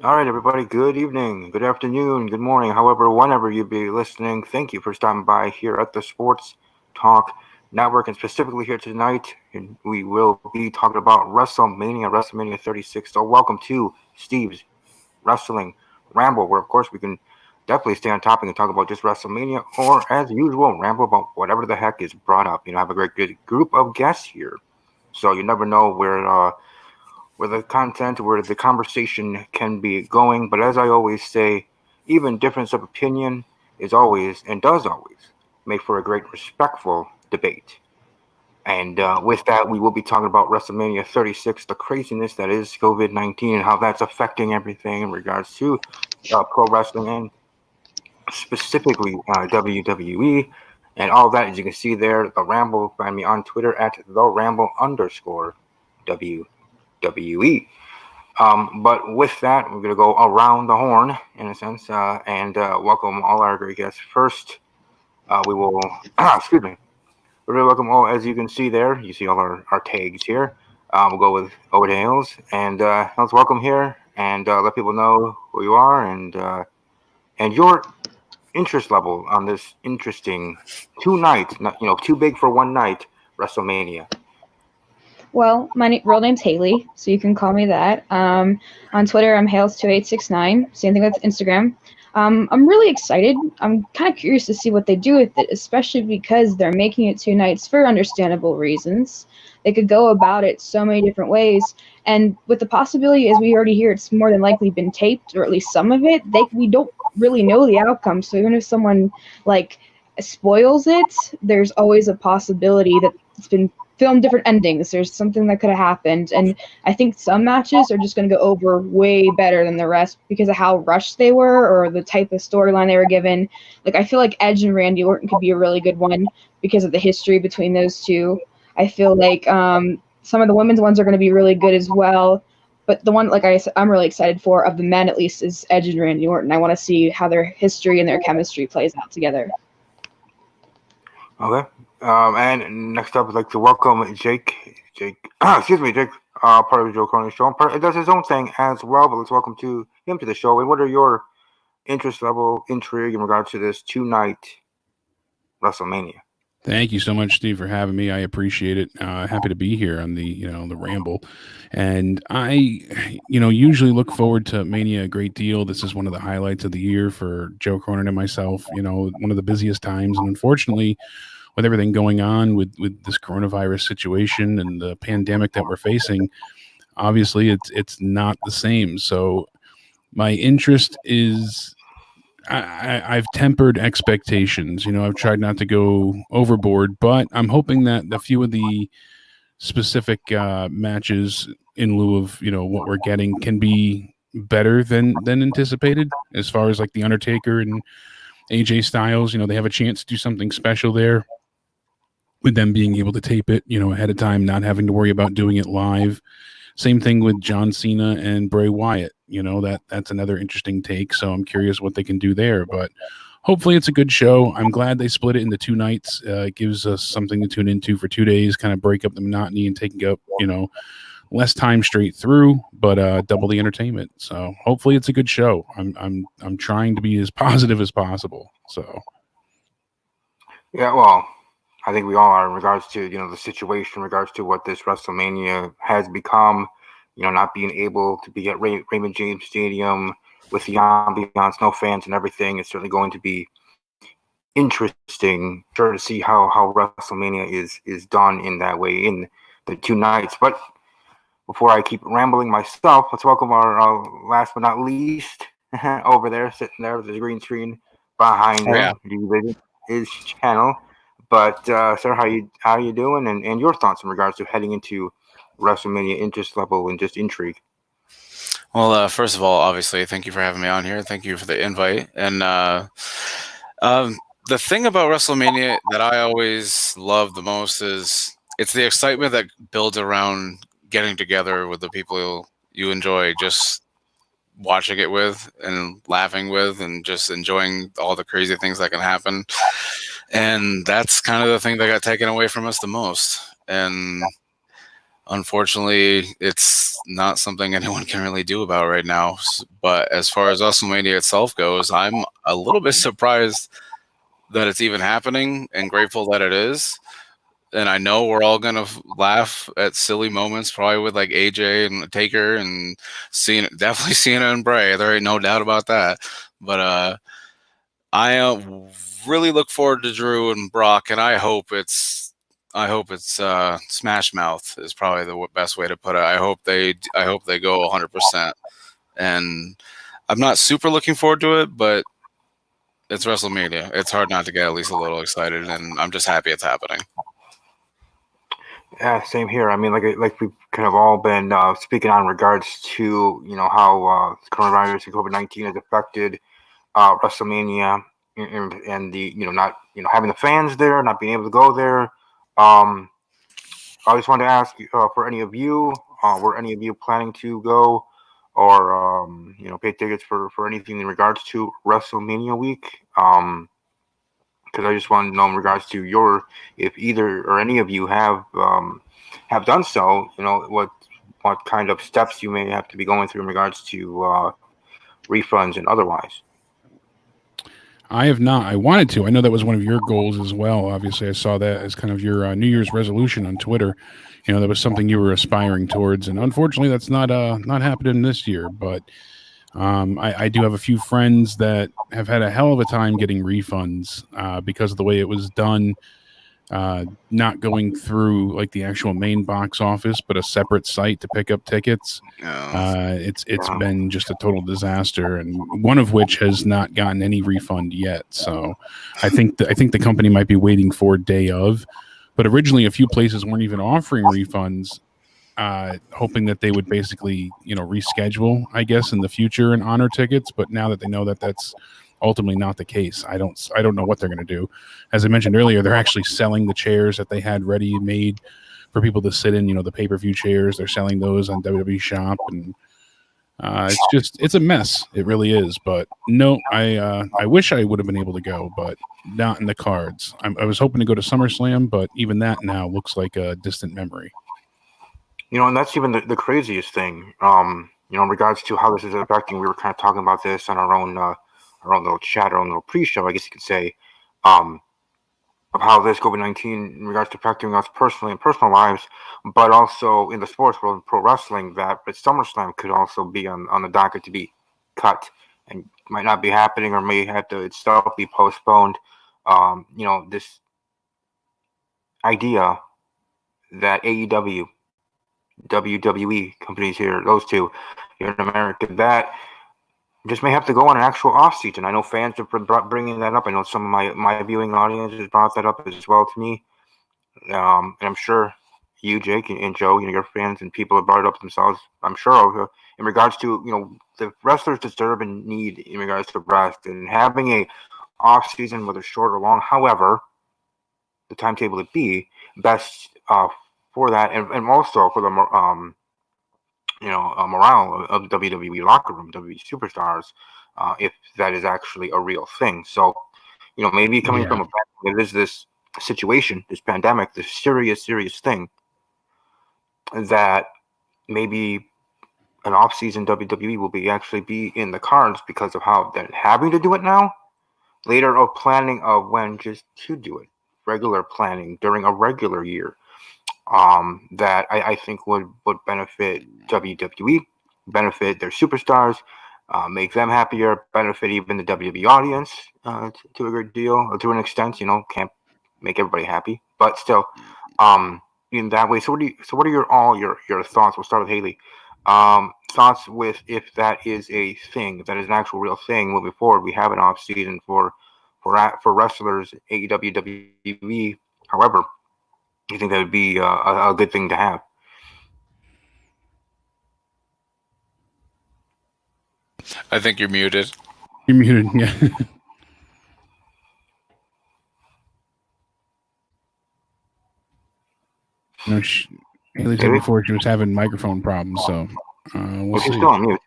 All right, everybody. Good evening, good afternoon, good morning, however, whenever you be listening. Thank you for stopping by here at the Sports Talk Network, and specifically here tonight. And we will be talking about WrestleMania 36. So, welcome to Steve's Wrestling Ramble, where of course we can definitely stay on topic and talk about just WrestleMania, or as usual, ramble about whatever the heck is brought up. I have a great good group of guests here, so you never know where the content, where the conversation can be going. But as I always say, even difference of opinion is always and does always make for a great, respectful debate. And with that, we will be talking about WrestleMania 36, the craziness that is COVID-19 and how that's affecting everything in regards to pro wrestling and specifically WWE and all that. As you can see there, the Ramble, find me on Twitter at the Ramble underscore WWE. But with that, we're going to go around the horn in a sense and welcome all our great guests. First, we will, excuse me, we're going to welcome all, as you can see there, you see all our tags here. We'll go with Otis and let's welcome here and let people know who you are and your interest level on this interesting two night, not, too big for one night WrestleMania. Well, my real name's Haley, so you can call me that. On Twitter, I'm Hales2869. Same thing with Instagram. I'm really excited. I'm kind of curious to see what they do with it, especially because they're making it two nights for understandable reasons. They could go about it so many different ways, and with the possibility, as we already hear, it's more than likely been taped, or at least some of it. We don't really know the outcome, so even if someone like spoils it, there's always a possibility that it's been film different endings. There's something that could have happened, and I think some matches are just going to go over way better than the rest because of how rushed they were or the type of storyline they were given. Like, I feel like Edge and Randy Orton could be a really good one because of the history between those two. I feel like some of the women's ones are going to be really good as well. But the one, like I said, I'm really excited for, of the men at least, is Edge and Randy Orton. I want to see how their history and their chemistry plays out together. Okay. And next up, I'd like to welcome Jake. Excuse me, Jake, part of the Joe Cronin show. It does his own thing as well, but let's welcome to him to the show. And what are your interest level, intrigue in regards to this two night WrestleMania? Thank you so much, Steve, for having me. I appreciate it. Happy to be here on the Ramble, and I usually look forward to Mania a great deal. This is one of the highlights of the year for Joe Cronin and myself. One of the busiest times, and unfortunately, with everything going on with this coronavirus situation and the pandemic that we're facing, obviously it's not the same. So my interest is I've tempered expectations. I've tried not to go overboard, but I'm hoping that a few of the specific matches, in lieu of what we're getting, can be better than anticipated. As far as like the Undertaker and AJ Styles, they have a chance to do something special there with them being able to tape it, ahead of time, not having to worry about doing it live. Same thing with John Cena and Bray Wyatt. That's another interesting take. So I'm curious what they can do there. But hopefully it's a good show. I'm glad they split it into two nights. It gives us something to tune into for 2 days, kind of break up the monotony and taking up, less time straight through, but double the entertainment. So hopefully it's a good show. I'm trying to be as positive as possible. So Yeah, well, I think we all are in regards to the situation, in regards to what this WrestleMania has become. Not being able to be at Raymond James Stadium with the ambiance, no fans, and everything. It's certainly going to be interesting. Sure to see how WrestleMania is done in that way in the two nights. But before I keep rambling myself, let's welcome our last but not least over there, sitting there with the green screen behind him. Yeah. His channel. But sir, how you doing, and your thoughts in regards to heading into WrestleMania interest level and just intrigue? Well, first of all, obviously, thank you for having me on here. Thank you for the invite. And the thing about WrestleMania that I always love the most is it's the excitement that builds around getting together with the people you enjoy, just watching it with and laughing with and just enjoying all the crazy things that can happen. And that's kind of the thing that got taken away from us the most. And unfortunately, it's not something anyone can really do about right now. But as far as WrestleMania itself goes, I'm a little bit surprised that it's even happening and grateful that it is. And I know we're all gonna laugh at silly moments, probably with like AJ and Taker and definitely Cena and Bray. There ain't no doubt about that. But I really look forward to Drew and Brock, and I hope it's Smash Mouth is probably the best way to put it. I hope they go 100%. And I'm not super looking forward to it, but it's WrestleMania. It's hard not to get at least a little excited, and I'm just happy it's happening. Yeah, same here. I mean, like we've kind of all been speaking on in regards to how coronavirus and COVID-19 has affected WrestleMania and the not having the fans there, not being able to go there. I just wanted to ask for any of you, were any of you planning to go or pay tickets for anything in regards to WrestleMania week? Because I just wanted to know in regards to if either or any of you have done so, what kind of steps you may have to be going through in regards to refunds and otherwise. I have not. I wanted to. I know that was one of your goals as well. Obviously, I saw that as kind of your New Year's resolution on Twitter. That was something you were aspiring towards, and unfortunately, that's not happening this year. But I do have a few friends that have had a hell of a time getting refunds because of the way it was done. Not going through like the actual main box office, but a separate site to pick up tickets. It's been just a total disaster, and one of which has not gotten any refund yet. So I think the company might be waiting for day of. But originally, a few places weren't even offering refunds, hoping that they would basically reschedule, I guess, in the future and honor tickets. But now that they know that that's ultimately not the case, I don't know what they're going to do. As I mentioned earlier, they're actually selling the chairs that they had ready made for people to sit in, the pay-per-view chairs. They're selling those on WWE Shop, and it's a mess. It really is. But no, I wish I would have been able to go, but not in the cards. I was hoping to go to SummerSlam, but even that now looks like a distant memory. And that's even the craziest thing. In regards to how this is affecting, we were kind of talking about this on our own little chat, our own little pre-show, I guess you could say, of how this COVID-19 in regards to affecting us personally in personal lives, but also in the sports world and pro wrestling, but SummerSlam could also be on the docket to be cut and might not be happening or may have to itself be postponed. This idea that AEW, WWE companies here, those two here in America, that just may have to go on an actual off season. I know fans are bringing that up. I know some of my viewing audience has brought that up as well to me. And I'm sure you, Jake, and Joe, your fans and people have brought it up themselves. I'm sure in regards to the wrestlers deserve and need in regards to rest and having a off season, whether short or long. However, the timetable would be best for that, and also for the morale of WWE locker room, WWE superstars, if that is actually a real thing. So, maybe coming from it is this situation, this pandemic, this serious thing, that maybe an off-season WWE will be in the cards because of how they're having to do it now. Later, of planning of when just to do it, regular planning during a regular year. That I think would benefit WWE, benefit their superstars, make them happier, benefit even the WWE audience to a great deal, to an extent. Can't make everybody happy, but still, in that way. So what are your thoughts? We'll start with Haley. Thoughts with if that is a thing, if that is an actual real thing moving forward. We have an off season for wrestlers, AEW, WWE. However, you think that would be a good thing to have? I think you're muted. You're muted, yeah. Haley said before she was having microphone problems, so we'll see. She's still on mute.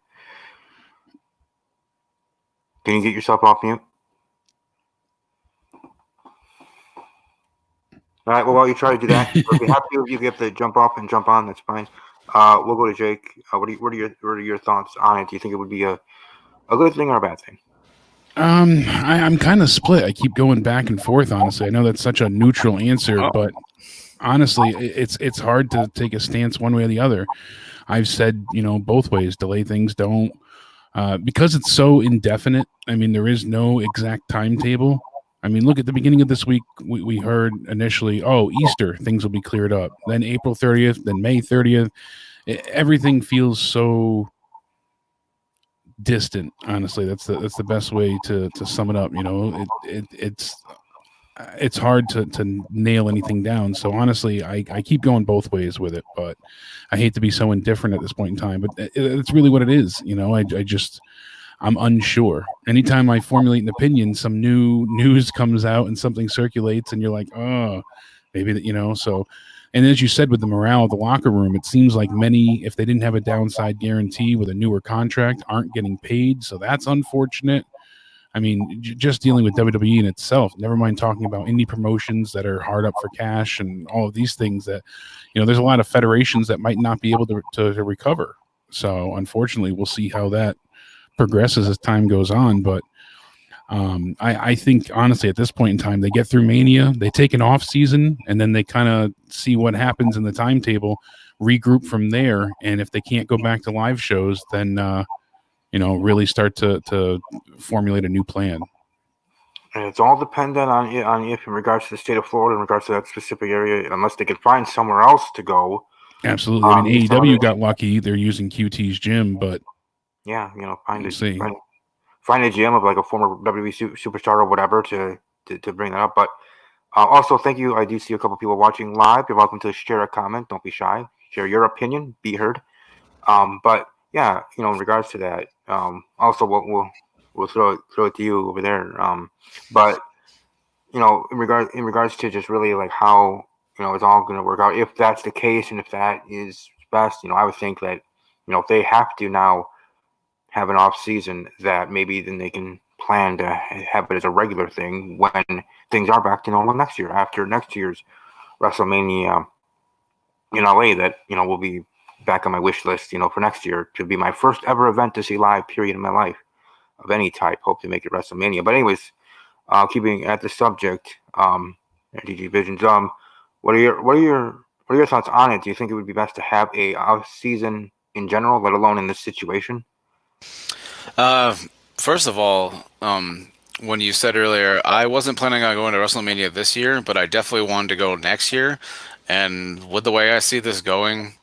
Can you get yourself off mute? All right. Well, while you try to do that, if you have to, if you get to jump off and jump on, that's fine. We'll go to Jake. What are your thoughts on it? Do you think it would be a good thing or a bad thing? I'm kind of split. I keep going back and forth. Honestly, I know that's such a neutral answer, but honestly, it's hard to take a stance one way or the other. I've said, both ways. Delay things, don't, because it's so indefinite. I mean, there is no exact timetable. I mean, look at the beginning of this week. We heard initially, Easter, things will be cleared up. Then April 30th, then May 30th. Everything feels so distant. Honestly, that's the best way to sum it up. It's hard to nail anything down. So honestly, I keep going both ways with it, but I hate to be so indifferent at this point in time. But it's really what it is. I'm unsure. Anytime I formulate an opinion, some new news comes out and something circulates, and you're like, oh, maybe that, so. And as you said, with the morale of the locker room, it seems like many, if they didn't have a downside guarantee with a newer contract, aren't getting paid. So that's unfortunate. I mean, just dealing with WWE in itself, never mind talking about indie promotions that are hard up for cash and all of these things that, there's a lot of federations that might not be able to recover. So unfortunately, we'll see how that progresses as time goes on. But I think, honestly, at this point in time, they get through Mania, they take an off season, and then they kind of see what happens in the timetable, regroup from there. And if they can't go back to live shows, then, really start to formulate a new plan. And it's all dependent on if in regards to the state of Florida, in regards to that specific area, unless they can find somewhere else to go. Absolutely. I mean, AEW got lucky. They're using QT's gym, but yeah, find a gym of like a former WWE superstar or whatever to bring that up. But also, thank you. I do see a couple people watching live. You're welcome to share a comment. Don't be shy. Share your opinion. Be heard. But yeah, in regards to that, also we'll throw it to you over there. But in regards to just really like how it's all going to work out, if that's the case and if that is best, I would think that if they have to now have an off season, that maybe then they can plan to have it as a regular thing when things are back to normal next year, after next year's WrestleMania in LA, that will be back on my wish list for next year to be my first ever event to see live, period, in my life of any type. Hope to make it WrestleMania. But anyways, keeping at the subject, DG Visions, what are your thoughts on it? Do you think it would be best to have a off season in general, let alone in this situation? First of all, when you said earlier, I wasn't planning on going to WrestleMania this year, but I definitely wanted to go next year. And with the way I see this going,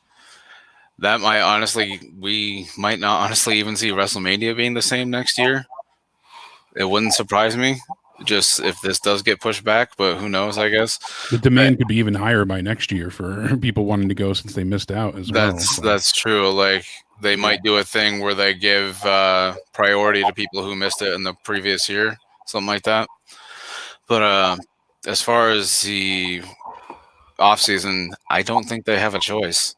we might not honestly even see WrestleMania being the same next year. It wouldn't surprise me, just if this does get pushed back, but who knows, I guess. The demand could be even higher by next year for people wanting to go since they missed out as well. That's true. Like, they might do a thing where they give priority to people who missed it in the previous year, something like that. But as far as the offseason, I don't think they have a choice.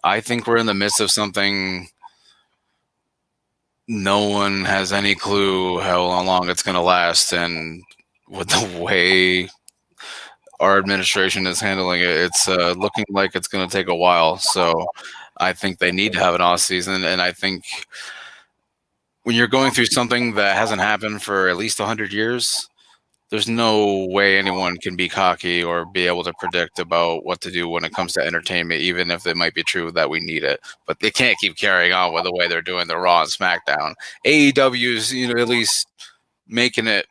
I think we're in the midst of something no one has any clue how long it's going to last. And with the way our administration is handling it, it's looking like it's going to take a while. So I think they need to have an off season. And I think when you're going through something that hasn't happened for at least 100 years, there's no way anyone can be cocky or be able to predict about what to do when it comes to entertainment, even if it might be true that we need it. But they can't keep carrying on with the way they're doing the Raw and SmackDown. AEW's, at least making it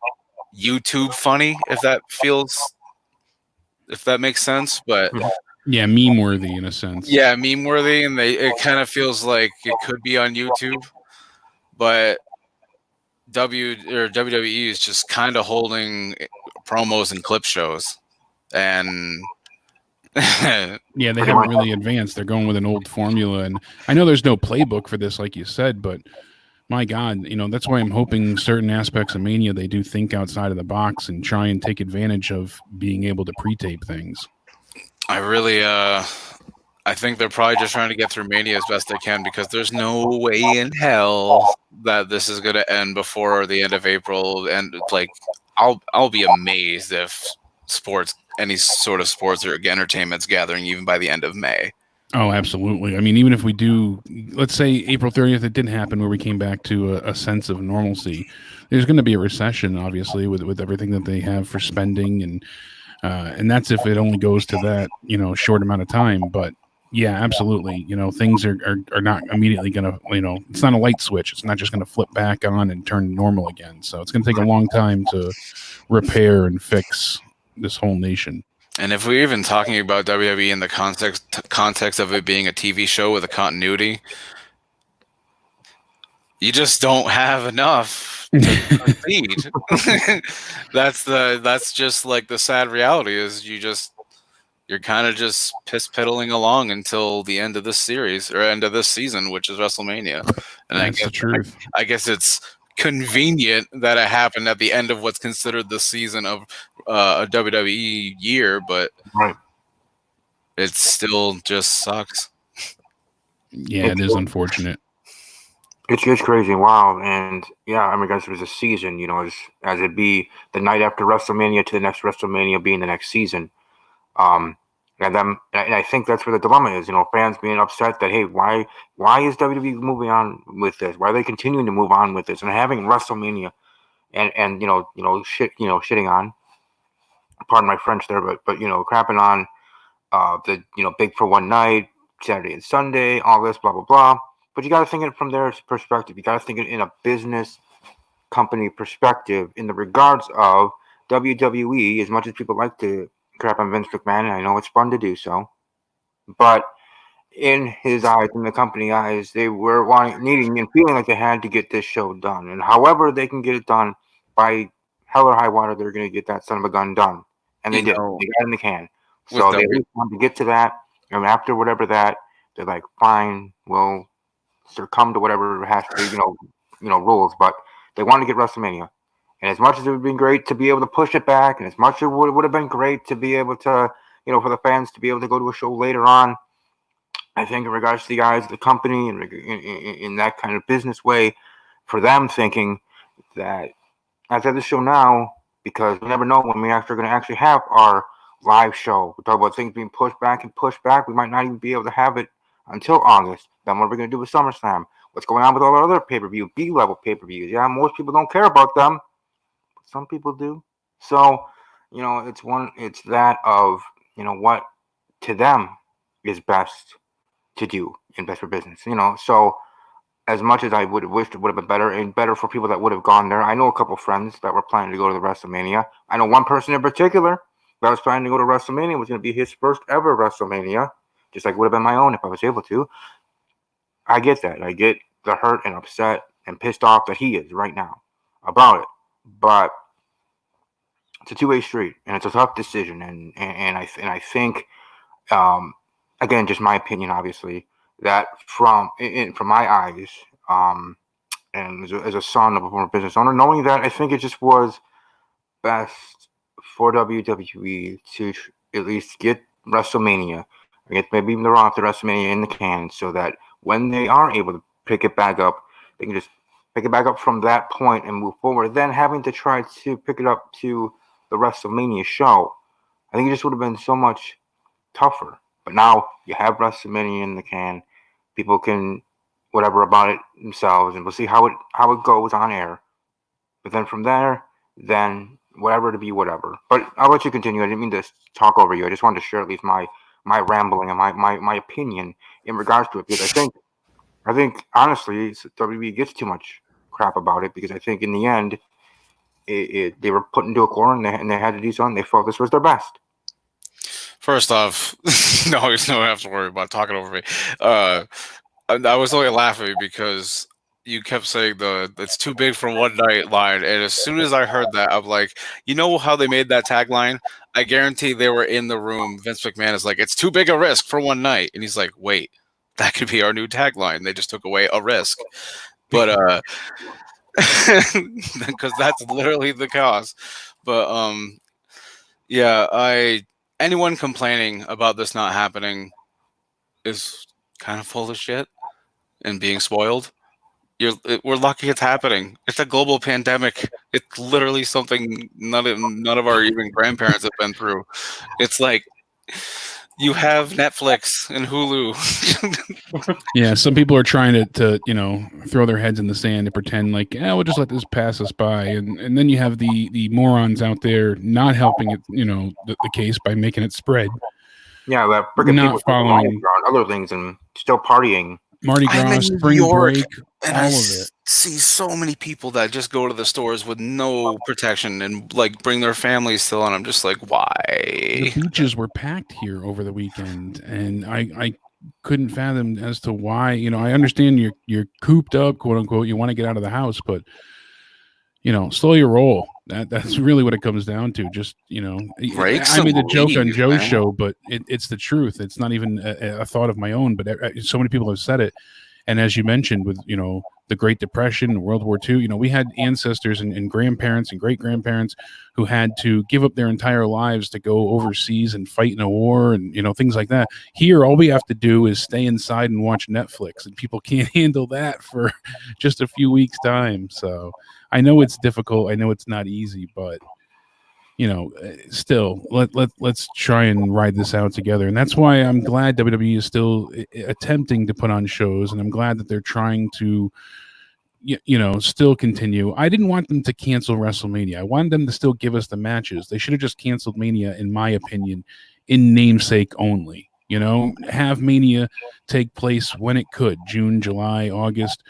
YouTube funny, if that makes sense. But yeah, meme worthy in a sense. Yeah, meme worthy, and it kind of feels like it could be on YouTube, but WWE is just kind of holding promos and clip shows, and yeah, they haven't really advanced. They're going with an old formula, and I know there's no playbook for this, like you said, but my God, that's why I'm hoping certain aspects of Mania they do think outside of the box and try and take advantage of being able to pre-tape things. I really, I think they're probably just trying to get through Mania as best they can, because there's no way in hell that this is going to end before the end of April. And like, I'll be amazed if sports, any sort of sports or entertainment's gathering, even by the end of May. Oh, absolutely. I mean, even if we do, let's say April 30th, it didn't happen where we came back to a sense of normalcy. There's going to be a recession, obviously, with everything that they have for spending, and that's if it only goes to that, short amount of time. But yeah, absolutely. Things are not immediately going to, it's not a light switch. It's not just going to flip back on and turn normal again. So it's going to take a long time to repair and fix this whole nation. And if we're even talking about WWE in the context of it being a TV show with a continuity, you just don't have enough to proceed. That's just like the sad reality is you're kind of just piss-piddling along until the end of this series or end of this season, which is WrestleMania. And that's the truth. I guess it's convenient that it happened at the end of what's considered the season of a WWE year, but Right. it still just sucks. Yeah, it is unfortunate. It's crazy. Wow. And yeah, I mean, guys, it was a season, as it be the night after WrestleMania to the next WrestleMania being the next season. And I think that's where the dilemma is, fans being upset that, hey, why is WWE moving on with this? Why are they continuing to move on with this and having WrestleMania and shitting on, pardon my French there, but crapping on the big for one night, Saturday and Sunday, all this, blah blah blah. But you got to think it from their perspective. You got to think it in a business company perspective in the regards of WWE. As much as people like to crap on Vince McMahon, and I know it's fun to do so, but in his eyes, in the company eyes, they were needing and feeling like they had to get this show done. And however they can get it done, by hell or high water, they're going to get that son of a gun done. And they did. They got it in the can. So they wanted to get to that. And after whatever that, they're like, fine, we'll succumb to whatever has to be, rules. But they wanted to get WrestleMania. And as much as it would have been great to be able to push it back, and as much as it would have been great to be able to, for the fans to be able to go to a show later on, I think in regards to the guys, the company, and in that kind of business way, for them thinking that let's have the show now because we never know when we actually going to actually have our live show. We talk about things being pushed back and pushed back. We might not even be able to have it until August. Then what are we going to do with SummerSlam? What's going on with all our other pay-per-view, B-level pay-per-views? Yeah, most people don't care about them. Some people do. So, it's that of, what to them is best to do and best for business, So as much as I would have wished it would have been better and better for people that would have gone there, I know a couple friends that were planning to go to the WrestleMania. I know one person in particular that was planning to go to WrestleMania was going to be his first ever WrestleMania, just like would have been my own if I was able to. I get that. I get the hurt and upset and pissed off that he is right now about it. But it's a two-way street, and it's a tough decision. And I think, again, just my opinion, obviously, that from my eyes, and as a son of a former business owner, knowing that, I think it just was best for WWE to at least get WrestleMania, I guess maybe even the Raw after WrestleMania in the can, so that when they are able to pick it back up, they can just pick it back up from that point and move forward. Then having to try to pick it up to the WrestleMania show, I think it just would have been so much tougher. But now you have WrestleMania in the can. People can whatever about it themselves, and we'll see how it goes on air. But then from there, then whatever to be whatever. But I'll let you continue. I didn't mean to talk over you. I just wanted to share at least my rambling and my opinion in regards to it, because I think honestly WWE gets too much crap about it, because I think in the end they were put into a corner and they had to do something. They felt this was their best. First off, no, you don't have to worry about talking over me. I was only laughing because you kept saying it's too big for one night line, and as soon as I heard that, I'm like, you know how they made that tagline? I guarantee they were in the room. Vince McMahon is like, it's too big a risk for one night, and he's like, wait, that could be our new tagline. They just took away a risk, but because that's literally the cause. But yeah, anyone complaining about this not happening is kind of full of shit and being spoiled. we're lucky it's happening. It's a global pandemic. It's literally something none of our even grandparents have been through. It's like you have Netflix and Hulu. Yeah, some people are trying to throw their heads in the sand and pretend like, we'll just let this pass us by, and then you have the morons out there not helping it, the case by making it spread. Yeah, that freaking Not people following around other things and still partying. Mardi I'm Gras, in spring New York, break, and all I of it. see so many people that just go to the stores with no protection and like bring their families still, and I'm just like, why? The beaches were packed here over the weekend, and I couldn't fathom as to why. I understand you're cooped up, quote unquote. You want to get out of the house, but slow your roll. That's really what it comes down to. Just Break I some made the joke on leaves, Joe's man. show, but it's the truth. It's not even a thought of my own, but so many people have said it. And as you mentioned, with the Great Depression, World War II, we had ancestors and grandparents and great grandparents who had to give up their entire lives to go overseas and fight in a war and things like that. Here, all we have to do is stay inside and watch Netflix, and people can't handle that for just a few weeks' time. So I know it's difficult. I know it's not easy, but still let's try and ride this out together. And that's why I'm glad WWE is still attempting to put on shows, and I'm glad that they're trying to still continue. I didn't want them to cancel WrestleMania. I wanted them to still give us the matches. They should have just canceled Mania, in my opinion, in namesake only. Have Mania take place when it could, June, July, August.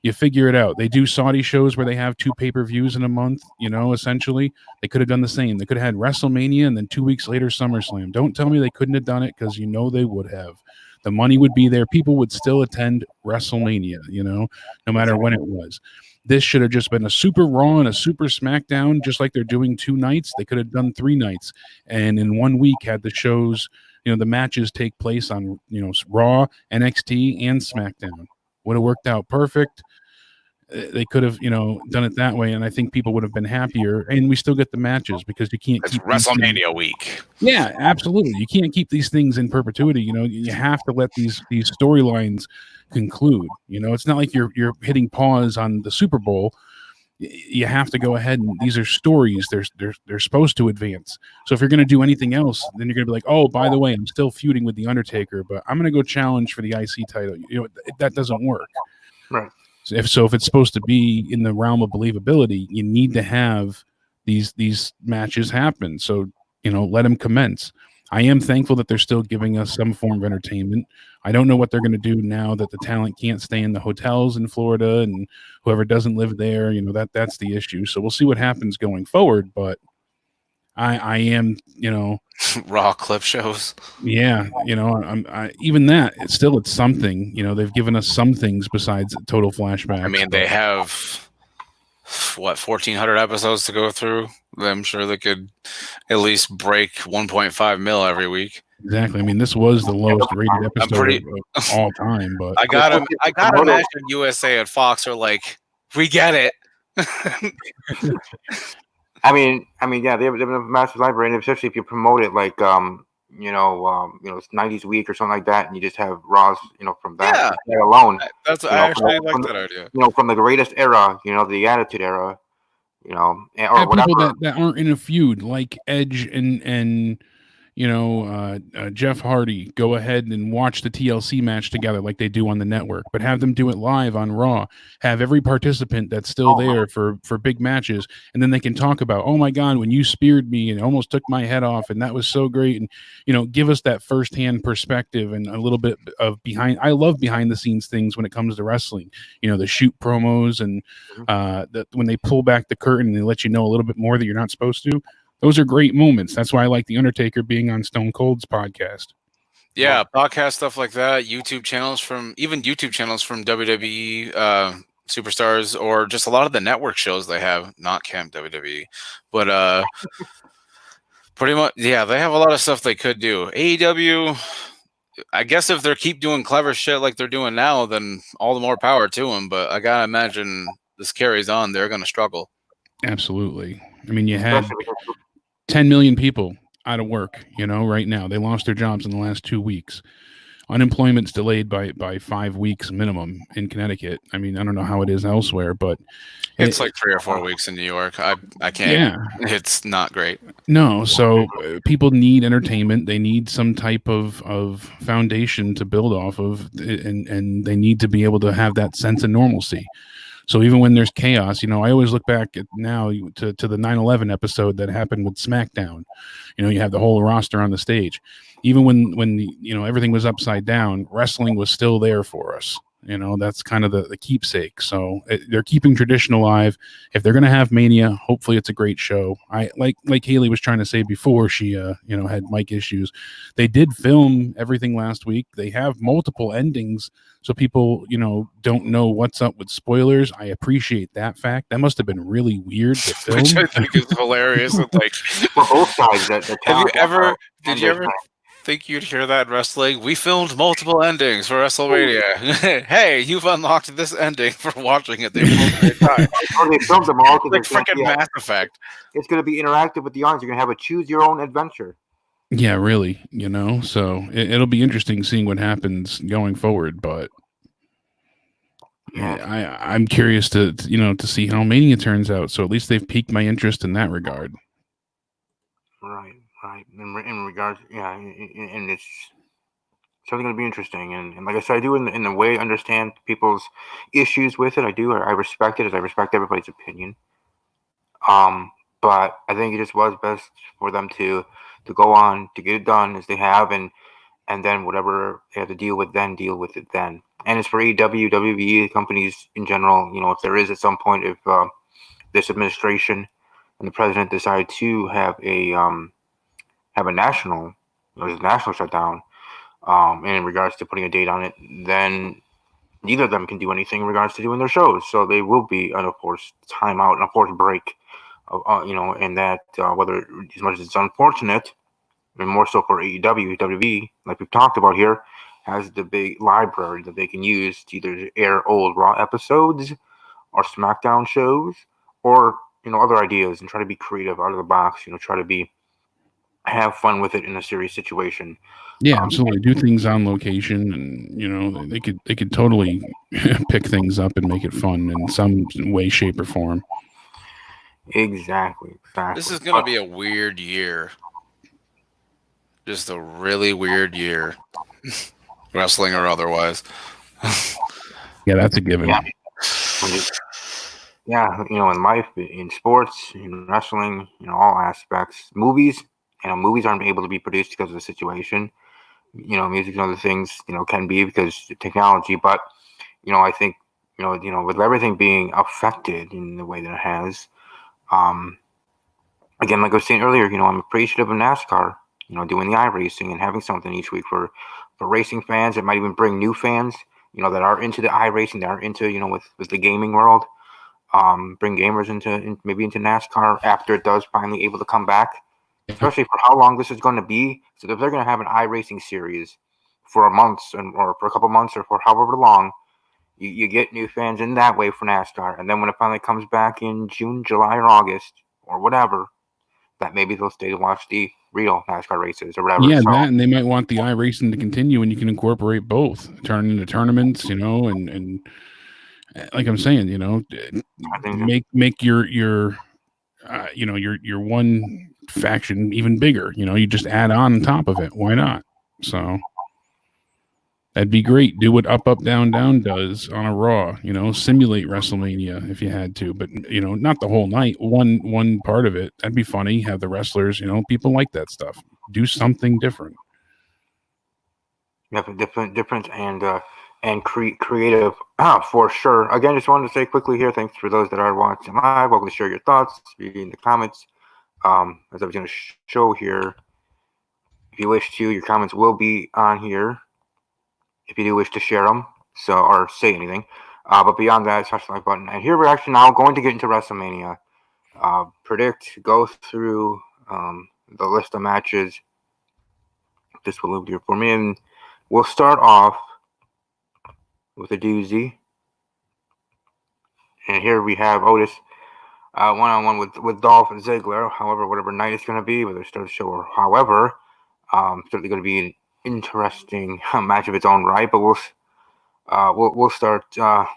You figure it out. They do Saudi shows where they have 2 pay-per-views in a month, essentially. They could have done the same. They could have had WrestleMania and then 2 weeks later SummerSlam. Don't tell me they couldn't have done it, because they would have. The money would be there. People would still attend WrestleMania, no matter when it was. This should have just been a Super Raw and a Super SmackDown, just like they're doing 2 nights. They could have done 3 nights, and in 1 week had the shows, the matches take place on, Raw, NXT, and SmackDown. Would have worked out perfect. They could have, done it that way, and I think people would have been happier. And we still get the matches, because you can't keep WrestleMania week. Yeah, absolutely. You can't keep these things in perpetuity. You have to let these storylines conclude. It's not like you're hitting pause on the Super Bowl. You have to go ahead, and these are stories. They're supposed to advance. So if you're going to do anything else, then you're going to be like, oh, by the way, I'm still feuding with the Undertaker, but I'm going to go challenge for the IC title. That doesn't work. Right. If it's supposed to be in the realm of believability, you need to have these matches happen. So let them commence. I am thankful that they're still giving us some form of entertainment. I don't know what they're going to do now that the talent can't stay in the hotels in Florida, and whoever doesn't live there, that's the issue. So we'll see what happens going forward. But I am, Raw clip shows. Yeah, even that. It's something. They've given us some things besides total flashbacks. I mean, they have 1,400 episodes to go through. I'm sure they could at least break 1.5 mil every week. Exactly. I mean, this was the lowest rated episode of all time. But I gotta imagine USA and Fox are like, we get it. I mean, yeah, they have a massive library, and especially if you promote it like, it's 90s week or something like that, and you just have Raws, from that alone. I actually like that idea. From the greatest era, the Attitude Era, or people whatever. that aren't in a feud, like Edge and Jeff Hardy, go ahead and watch the TLC match together like they do on the network, but have them do it live on Raw. Have every participant that's still there for big matches, and then they can talk about, oh my God, when you speared me and almost took my head off, and that was so great, and give us that firsthand perspective and a little bit of behind. I love behind the scenes things when it comes to wrestling. The shoot promos and when they pull back the curtain and they let you know a little bit more that you're not supposed to. Those are great moments. That's why I like The Undertaker being on Stone Cold's podcast. Yeah, podcast stuff like that. YouTube channels from WWE superstars, or just a lot of the network shows they have. Not Camp WWE, but pretty much, yeah, they have a lot of stuff they could do. AEW, I guess if they keep doing clever shit like they're doing now, then all the more power to them. But I gotta imagine this carries on. They're gonna struggle. Absolutely. I mean, you had 10 million people out of work, right now. They lost their jobs in the last 2 weeks. unemployment's delayed by 5 weeks minimum in Connecticut. I mean, I don't know how it is elsewhere, but it's like 3 or 4 weeks in New York. I can't. Yeah. It's not great. No, so people need entertainment. They need some type of foundation to build off of, and they need to be able to have that sense of normalcy. So even when there's chaos, I always look back at now to the 9/11 episode that happened with SmackDown. You have the whole roster on the stage. Even when everything was upside down, wrestling was still there for us. That's kind of the keepsake. So they're keeping tradition alive. If they're going to have Mania, hopefully it's a great show. I like Haley was trying to say before she had mic issues. They did film everything last week. They have multiple endings, so people don't know what's up with spoilers. I appreciate that fact. That must have been really weird to film. Which I think is hilarious. Like for both sides. Did you ever think you'd hear that in wrestling? We filmed multiple endings for WrestleMania. Hey, you've unlocked this ending for watching it the appropriate time. They filmed them all. Like freaking Mass Effect. It's going to be interactive with the audience. You're going to have a choose your own adventure. Yeah, really. So it'll be interesting seeing what happens going forward. But I'm curious to see how Mania turns out. So at least they've piqued my interest in that regard. Right. In regards, and it's something going to be interesting. And like I said, I do in the way understand people's issues with it. I do. I respect it as I respect everybody's opinion. But I think it just was best for them to go on, to get it done as they have, and then whatever they have to deal with it then. And it's for AEW, WWE, companies in general. If there is at some point, if this administration and the president decide to have a national shutdown, and in regards to putting a date on it, then neither of them can do anything in regards to doing their shows. So they will be on a forced timeout and a forced break, and that whether as much as it's unfortunate, and more so for AEW, WWE, like we've talked about here, has the big library that they can use to either air old Raw episodes or SmackDown shows, or other ideas, and try to be creative out of the box. Try to have fun with it in a serious situation. Yeah, absolutely. Do things on location, and they could totally pick things up and make it fun in some way, shape, or form. Exactly. This is going to be a weird year. Just a really weird year, wrestling or otherwise. Yeah, that's a given. Yeah, in life, in sports, in wrestling, all aspects. Movies, movies aren't able to be produced because of the situation. Music and other things, can be because of technology. But, I think, with everything being affected in the way that it has, again, like I was saying earlier, I'm appreciative of NASCAR, doing the iRacing and having something each week for racing fans. It might even bring new fans, that are into the iRacing, that are into, with the gaming world. Bring gamers into NASCAR after it does finally able to come back, especially for how long this is going to be. So if they're going to have an iRacing series for a month or for a couple months or for however long, you get new fans in that way for NASCAR. And then when it finally comes back in June, July, or August or whatever, that maybe they'll stay to watch the real NASCAR races or whatever. Yeah, that, and they might want the iRacing to continue, and you can incorporate both, turn into tournaments, and like I'm saying, make your one faction even bigger. You just add on top of it. Why not? So that'd be great. Do what Up, Up, Down, Down does on a Raw. Simulate WrestleMania if you had to, but not the whole night. One part of it. That'd be funny. Have the wrestlers. People like that stuff. Do something different. Yeah, different, and creative for sure. Again, just wanted to say quickly here, thanks for those that are watching live. Welcome to share your thoughts in the comments. As I was going to show here, if you wish to, your comments will be on here if you do wish to share them, or say anything. But beyond that, smash the like button. And here we're actually now going to get into WrestleMania. Go through the list of matches. This will loop here for me, and we'll start off with a doozy. And here we have Otis one-on-one with Dolph and Ziggler. However, whatever night it's going to be, whether it's start the show or however, certainly going to be interesting match of its own right. But we'll start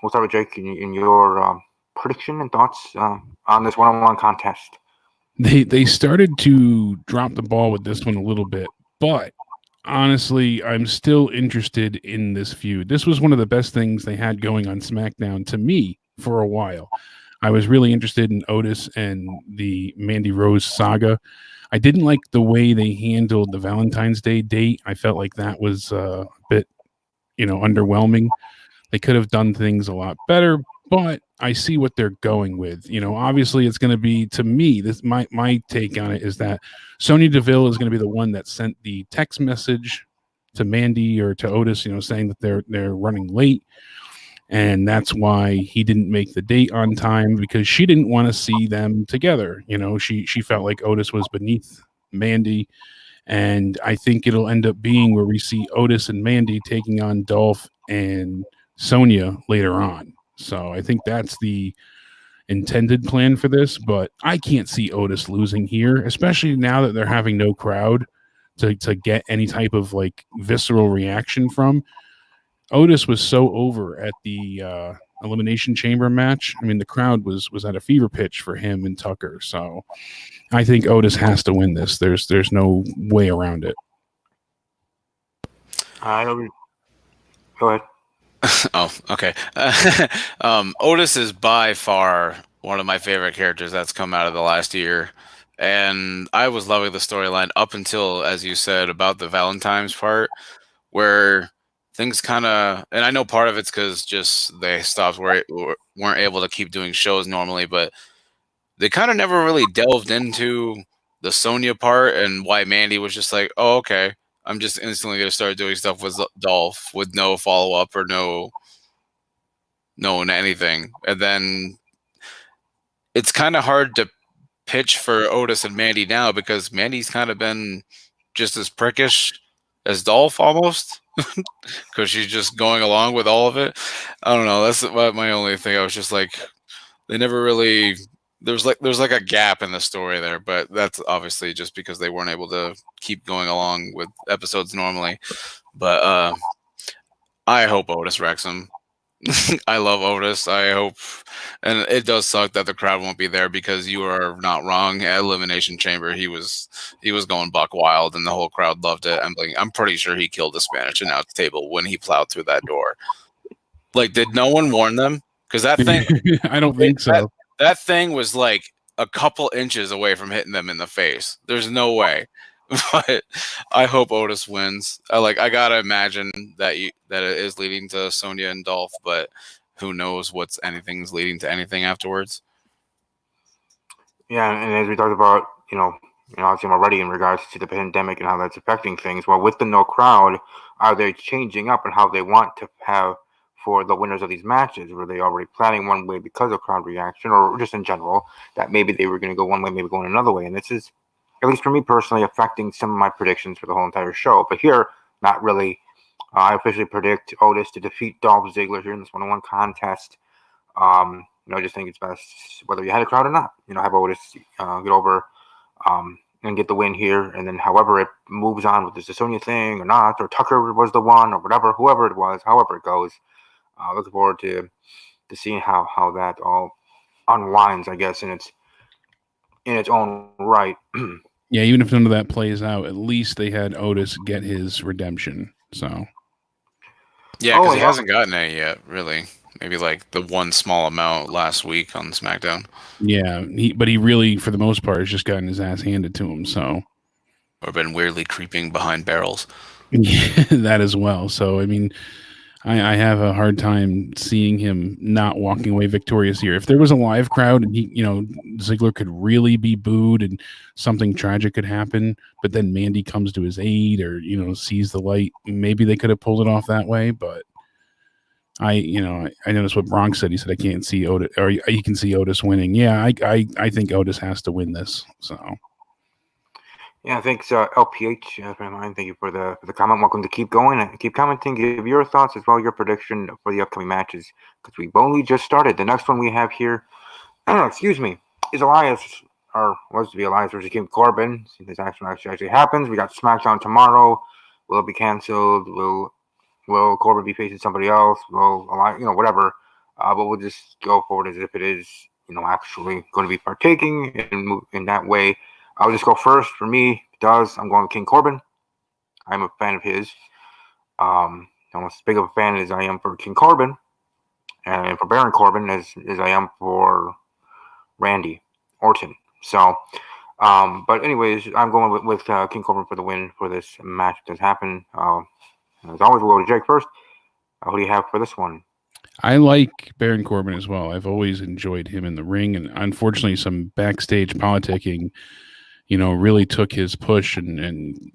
with Jake in your prediction and thoughts on this one-on-one contest. They started to drop the ball with this one a little bit, but honestly, I'm still interested in this feud. This was one of the best things they had going on SmackDown to me for a while. I was really interested in Otis and the Mandy Rose saga. I didn't like the way they handled the Valentine's Day date. I felt like that was a bit, underwhelming. They could have done things a lot better, but I see what they're going with. Obviously it's going to be, to me, this my take on it is that Sonya Deville is going to be the one that sent the text message to Mandy or to Otis, saying that they're running late. And that's why he didn't make the date on time, because she didn't want to see them together. She felt like Otis was beneath Mandy. And I think it'll end up being where we see Otis and Mandy taking on Dolph and Sonya later on. So I think that's the intended plan for this, but I can't see Otis losing here, especially now that they're having no crowd to get any type of like visceral reaction from. Otis was so over at the Elimination Chamber match. I mean, the crowd was at a fever pitch for him and Tucker. So I think Otis has to win this. There's no way around it. Go ahead. Oh, okay. Otis is by far one of my favorite characters that's come out of the last year. And I was loving the storyline up until, as you said, about the Valentine's part, where things kind of, and I know part of it's because just they stopped, weren't able to keep doing shows normally, but they kind of never really delved into the Sonya part and why Mandy was just like, oh, okay, I'm just instantly going to start doing stuff with Dolph with no follow-up or no anything. And then it's kind of hard to pitch for Otis and Mandy now because Mandy's kind of been just as prickish as Dolph almost because she's just going along with all of it. I don't know. That's my only thing. I was just like, they never really... There's like a gap in the story there, but that's obviously just because they weren't able to keep going along with episodes normally. But I hope Otis wrecks him. I love Otis. I hope, and it does suck that the crowd won't be there because you are not wrong. At Elimination Chamber, he was going buck wild, and the whole crowd loved it. I'm pretty sure he killed the Spanish announce table when he plowed through that door. Like, did no one warn them? Because that thing, I don't think so. That thing was like a couple inches away from hitting them in the face. There's no way. But I hope Otis wins. I gotta imagine that it is leading to Sonya and Dolph, but who knows anything's leading to anything afterwards. Yeah, and as we talked about, obviously already in regards to the pandemic and how that's affecting things. Well, with the no crowd, are they changing up in how they want to have for the winners of these matches? Were they already planning one way because of crowd reaction, or just in general that maybe they were going to go one way, maybe going another way? And this is, at least for me personally, affecting some of my predictions for the whole entire show. But here, not really. I officially predict Otis to defeat Dolph Ziggler here in this one-on-one contest. I just think it's best, whether you had a crowd or not, have Otis get over and get the win here. And then however it moves on with this Sonya thing or not, or Tucker was the one or whatever, whoever it was, however it goes. Looking forward to seeing how that all unwinds, I guess, in its own right. Yeah, even if none of that plays out, at least they had Otis get his redemption. So yeah, because he hasn't gotten it yet, really. Maybe like the one small amount last week on SmackDown. Yeah, but he really, for the most part, has just gotten his ass handed to him. So, or been weirdly creeping behind barrels. Yeah, that as well. So, I mean, I have a hard time seeing him not walking away victorious here. If there was a live crowd and Ziggler could really be booed and something tragic could happen, but then Mandy comes to his aid or, sees the light, maybe they could have pulled it off that way. But I noticed what Gronk said. He said, I can't see Otis, or you can see Otis winning. Yeah, I think Otis has to win this. So. Yeah, thanks, LPH. Thank you for the comment. Welcome to keep going and keep commenting. Give your thoughts as well, your prediction for the upcoming matches, because we've only just started. The next one we have here, is Elias, or was to be Elias versus King Corbin. See, this actually happens. We got SmackDown tomorrow. Will it be canceled? Will Corbin be facing somebody else? Will whatever. But we'll just go forward as if it is actually going to be partaking in that way. I'll just go first. For me, I'm going with King Corbin. I'm a fan of his. I'm as big of a fan as I am for King Corbin, and for Baron Corbin as I am for Randy Orton. So, but anyways, I'm going with King Corbin for the win for this match that's happened. As always, we'll go to Jake first. Who do you have for this one? I like Baron Corbin as well. I've always enjoyed him in the ring, and unfortunately, some backstage politicking, really took his push and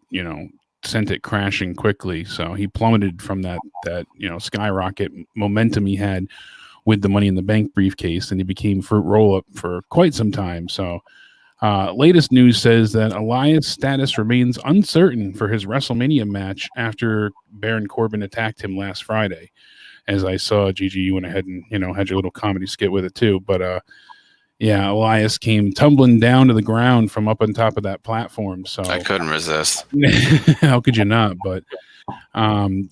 sent it crashing quickly. So he plummeted from that skyrocket momentum he had with the Money in the Bank briefcase, and he became fruit roll up for quite some time. So latest news says that Elias' status remains uncertain for his WrestleMania match after Baron Corbin attacked him last Friday. As I saw, Gigi, you went ahead and had your little comedy skit with it too. But yeah, Elias came tumbling down to the ground from up on top of that platform. So I couldn't resist. How could you not? But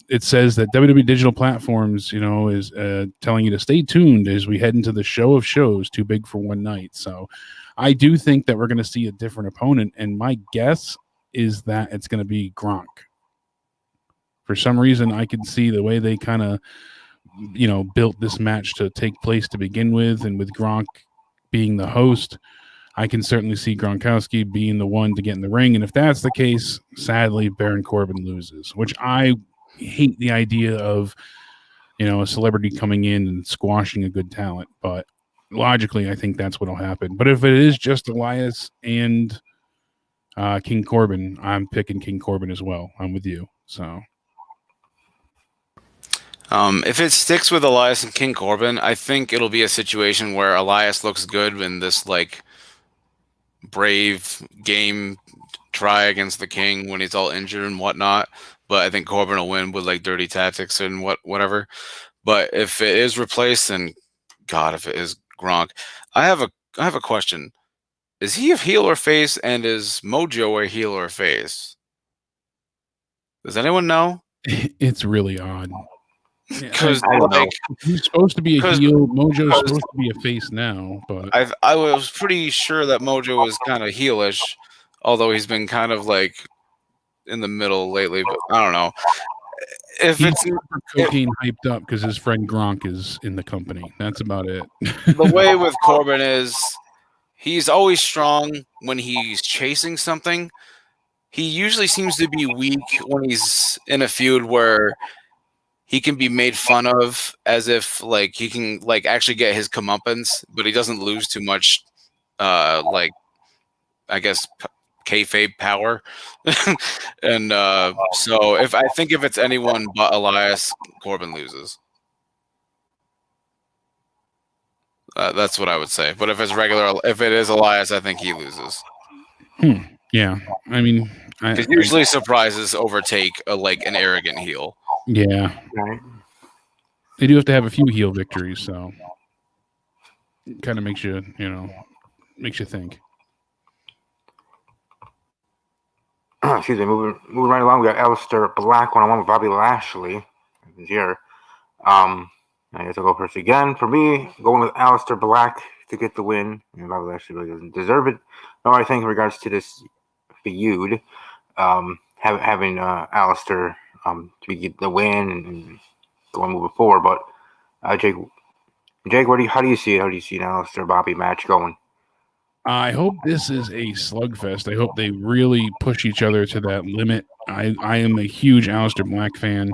it says that WWE Digital Platforms, is telling you to stay tuned as we head into the show of shows, Too Big for One Night. So I do think that we're going to see a different opponent, and my guess is that it's going to be Gronk. For some reason, I could see the way they kind of, built this match to take place to begin with, and with Gronk being the host, I can certainly see Gronkowski being the one to get in the ring. And if that's the case, sadly, Baron Corbin loses, which I hate the idea of, a celebrity coming in and squashing a good talent. But logically, I think that's what will happen. But if it is just Elias and King Corbin, I'm picking King Corbin as well. I'm with you. So. If it sticks with Elias and King Corbin, I think it'll be a situation where Elias looks good in this brave game try against the King when he's all injured and whatnot. But I think Corbin will win with dirty tactics and whatever. But if it is replaced, then God, if it is Gronk, I have a question. Is he a heel or face, and is Mojo a heel or face? Does anyone know? It's really odd. Because he's supposed to be a heel. Mojo's supposed to be a face now, but I was pretty sure that Mojo was kind of heelish, although he's been kind of in the middle lately. But I don't know if he's it's cocaine hyped up because his friend Gronk is in the company. That's about it. The way with Corbin is he's always strong when he's chasing something. He usually seems to be weak when he's in a feud where he can be made fun of as if he can actually get his comeuppance, but he doesn't lose too much I guess kayfabe power. And so if it's anyone but Elias, Corbin loses. That's what I would say. But if it is Elias, I think he loses. Yeah, I mean, because usually surprises overtake an arrogant heel. Yeah, Right. they do have to have a few heel victories, so it kind of makes you think. Excuse me. Moving right along, we got Aleister Black one-on-one with Bobby Lashley. Here. I guess I'll go first again. For me, going with Aleister Black to get the win. And Bobby Lashley really doesn't deserve it. No, I think in regards to this feud, having Aleister to get the win and going moving forward. But Jake, how do you see it? How do you see an Aleister Bobby match going? I hope this is a slugfest. I hope they really push each other to that limit. I am a huge Aleister Black fan.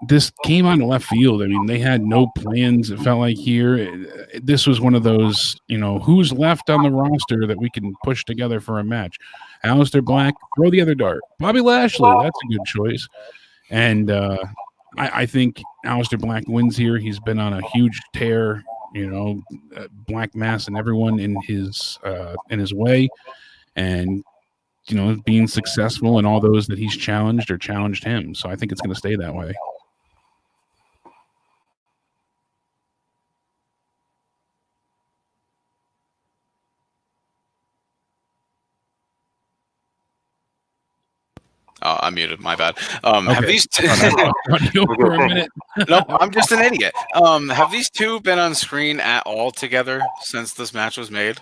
This came out of left field. I mean, they had no plans, it felt like here. This was one of those, who's left on the roster that we can push together for a match. Aleister Black, throw the other dart. Bobby Lashley, that's a good choice. And I think Aleister Black wins here. He's been on a huge tear, Black Mass and everyone in his way. And, being successful, and all those that he's challenged or challenged him. So I think it's going to stay that way. Oh, I muted. My bad. Okay. Have these two... for a minute? No, I'm just an idiot. Have these two been on screen at all together since this match was made?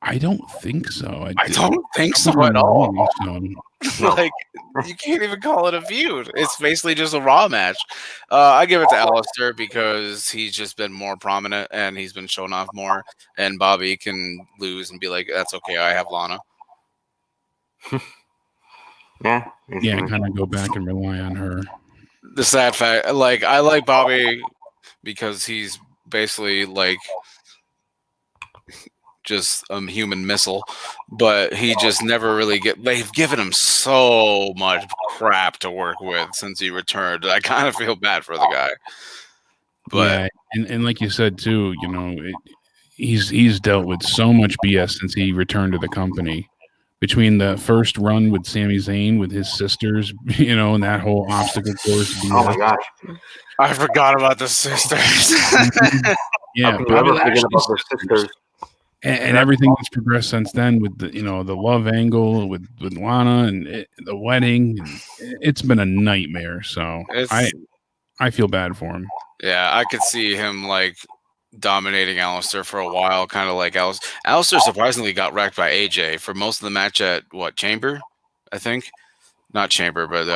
I don't think so. I don't think so at all. So. Like, you can't even call it a feud. It's basically just a Raw match. I give it to Alistair because he's just been more prominent and he's been shown off more. And Bobby can lose and be like, "That's okay. I have Lana." Yeah. Kind of go back and rely on her. The sad fact, like, I like Bobby because he's basically like just a human missile, but he just never really they've given him so much crap to work with since he returned. I kind of feel bad for the guy. But and like you said too, he's dealt with so much BS since he returned to the company. Between the first run with Sami Zayn with his sisters, and that whole obstacle course. BS. Oh my gosh. I forgot about the sisters. Yeah, Bobby Lashley's about the sisters. And everything that's progressed since then with the the love angle with Lana and the wedding, it's been a nightmare. So I feel bad for him. Yeah, I could see him like dominating Alistair for a while, kind of like Alistair surprisingly got wrecked by AJ for most of the match at Chamber, I think. Not Chamber, but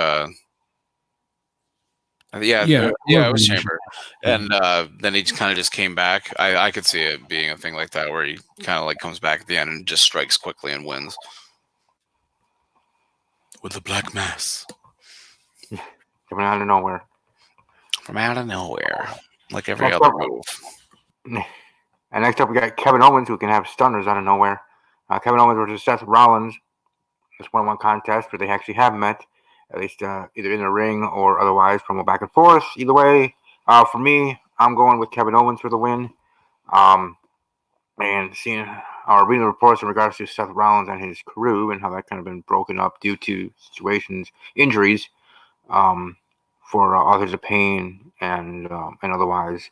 it was Chamber. And then he kind of just came back. I could see it being a thing like that where he kind of like comes back at the end and just strikes quickly and wins with the Black Mass coming out of nowhere. From out of nowhere, like every other move. And next up, we got Kevin Owens, who can have stunners out of nowhere. Kevin Owens versus Seth Rollins. This one-on-one contest where they actually have met, at least either in the ring or otherwise, from a back and forth. Either way, for me, I'm going with Kevin Owens for the win. And seeing reading the reports in regards to Seth Rollins and his crew and how that kind of been broken up due to injuries, for Authors of Pain and otherwise.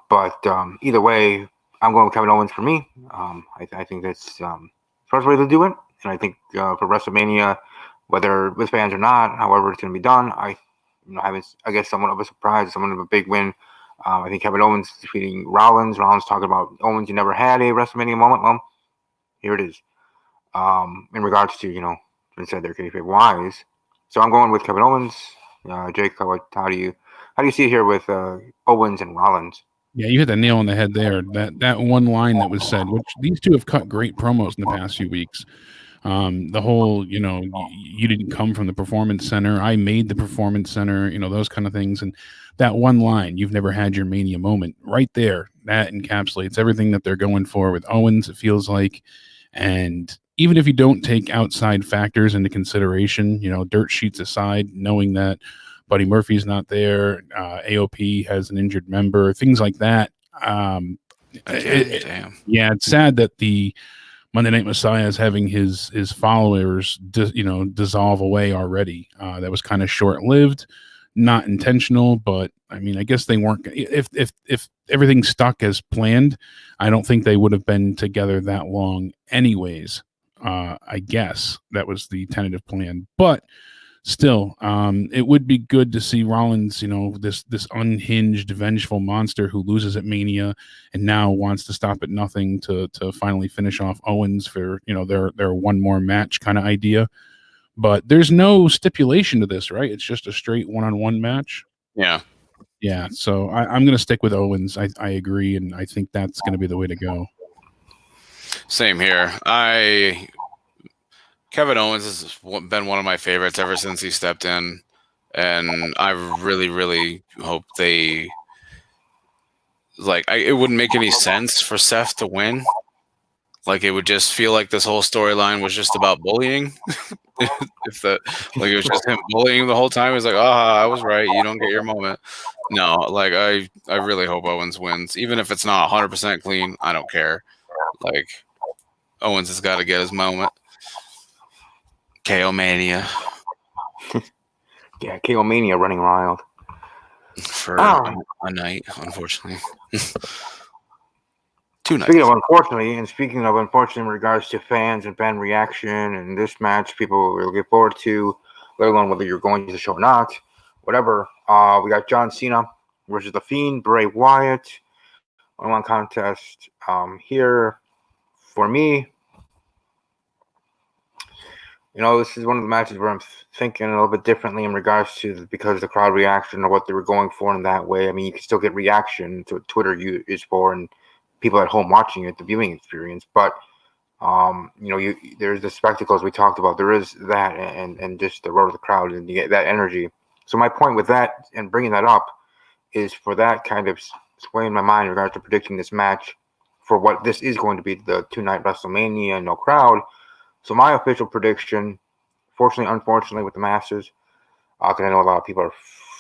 But either way, I'm going with Kevin Owens for me. I think that's the first way to do it. And I think for WrestleMania, whether with fans or not, however it's going to be done, I guess somewhat of a surprise, somewhat of a big win. I think Kevin Owens defeating Rollins. Rollins talking about Owens, you never had a WrestleMania moment. Well, here it is. In regards to, been said there, kayfabe wise. So I'm going with Kevin Owens. Jake, how do you see it here with Owens and Rollins? Yeah, you hit the nail on the head there. That one line that was said, which these two have cut great promos in the past few weeks. The whole, you didn't come from the Performance Center. I made the Performance Center, those kind of things. And that one line, you've never had your Mania moment, right there, that encapsulates everything that they're going for with Owens, it feels like. And even if you don't take outside factors into consideration, dirt sheets aside, knowing that Buddy Murphy's not there, AOP has an injured member, things like that. It's sad that the Monday Night Messiah is having his followers, dissolve away already. That was kind of short-lived, not intentional, but I mean, I guess they weren't. If everything stuck as planned, I don't think they would have been together that long, anyways. I guess that was the tentative plan, but still, it would be good to see Rollins, this unhinged, vengeful monster who loses at Mania and now wants to stop at nothing to finally finish off Owens for, their one more match kind of idea. But there's no stipulation to this, right? It's just a straight one-on-one match. Yeah. Yeah. So I'm going to stick with Owens. I agree. And I think that's going to be the way to go. Same here. Kevin Owens has been one of my favorites ever since he stepped in, and I really, really hope they it wouldn't make any sense for Seth to win. Like, it would just feel like this whole storyline was just about bullying. It was just him bullying the whole time. He's like, I was right. You don't get your moment. No, I really hope Owens wins, even if it's not 100% clean. I don't care. Owens has got to get his moment. KO Mania. Yeah, KO Mania running wild. For a night, unfortunately. Speaking of unfortunately in regards to fans and fan reaction and this match, people will look forward to, let alone whether you're going to the show or not, whatever. We got John Cena versus The Fiend, Bray Wyatt, one-on-one contest here. For me, this is one of the matches where I'm thinking a little bit differently in regards to because the crowd reaction or what they were going for in that way. I mean, you can still get reaction to what Twitter is for and people at home watching it, the viewing experience. But, there's the spectacles we talked about. There is that and just the roar of the crowd and that energy. So my point with that and bringing that up is for that kind of sway in my mind in regards to predicting this match for what this is going to be, the two-night WrestleMania, no crowd. So my official prediction, unfortunately, with the masses, because I know a lot of people are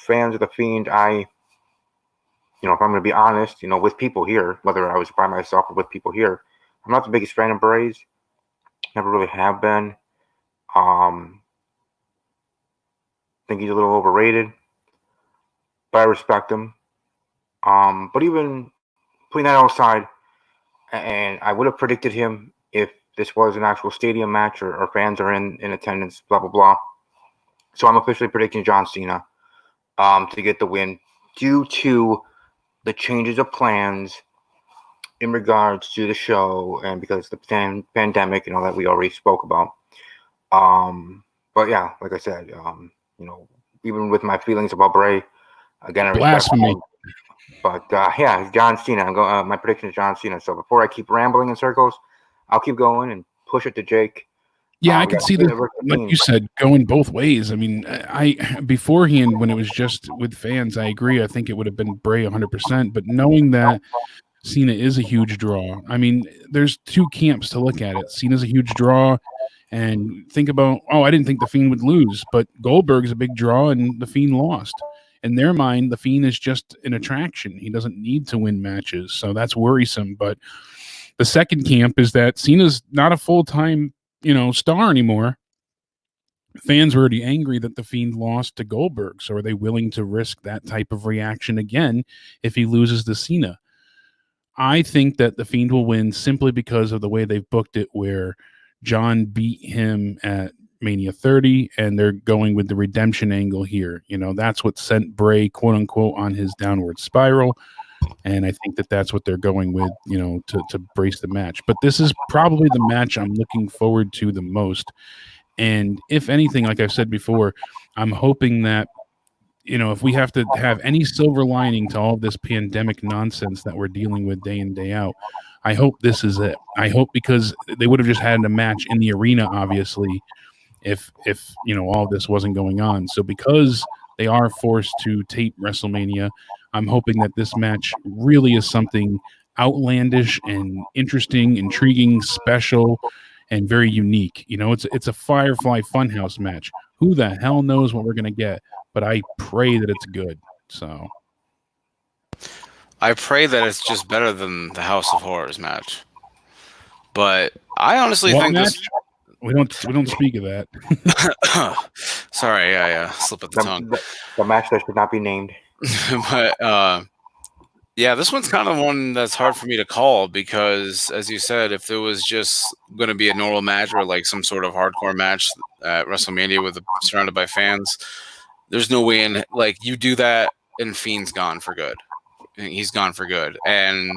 fans of The Fiend. If I'm going to be honest, with people here, whether I was by myself or with people here, I'm not the biggest fan of Bray's. Never really have been. Think he's a little overrated, but I respect him. But even putting that aside, and I would have predicted him if this was an actual stadium match or fans are in attendance, blah, blah, blah. So I'm officially predicting John Cena to get the win due to the changes of plans in regards to the show and because of the pandemic and all that we already spoke about. But yeah, like I said, even with my feelings about Bray, again, I respect him. But yeah, John Cena. My prediction is John Cena. So before I keep rambling in circles, I'll keep going and push it to Jake. Yeah, I can see this, like you said, going both ways. I mean, I beforehand, when it was just with fans, I agree. I think it would have been Bray 100%. But knowing that Cena is a huge draw, I mean, there's two camps to look at it. Cena's a huge draw. And think about, I didn't think The Fiend would lose. But Goldberg's a big draw, and The Fiend lost. In their mind, The Fiend is just an attraction. He doesn't need to win matches. So that's worrisome. But the second camp is that Cena's not a full-time star anymore. Fans are already angry that The Fiend lost to Goldberg. So are they willing to risk that type of reaction again if he loses to Cena? I think that The Fiend will win simply because of the way they've booked it, where John beat him at Mania 30 and they're going with the redemption angle here. That's what sent Bray, quote unquote, on his downward spiral. And I think that that's what they're going with, to brace the match. But this is probably the match I'm looking forward to the most. And if anything, like I've said before, I'm hoping that, if we have to have any silver lining to all of this pandemic nonsense that we're dealing with day in, day out, I hope this is it. I hope, because they would have just had a match in the arena, obviously, if all of this wasn't going on. So because they are forced to tape WrestleMania, I'm hoping that this match really is something outlandish and interesting, intriguing, special, and very unique. It's a Firefly Funhouse match. Who the hell knows what we're going to get? But I pray that it's good. So I pray that it's just better than the House of Horrors match. But I honestly think match? We don't speak of that. Sorry, I slip of the tongue. The match that should not be named. But yeah, this one's kind of one that's hard for me to call because, as you said, if it was just going to be a normal match or like some sort of hardcore match at WrestleMania surrounded by fans, there's no way in you do that and Fiend's gone for good. He's gone for good. And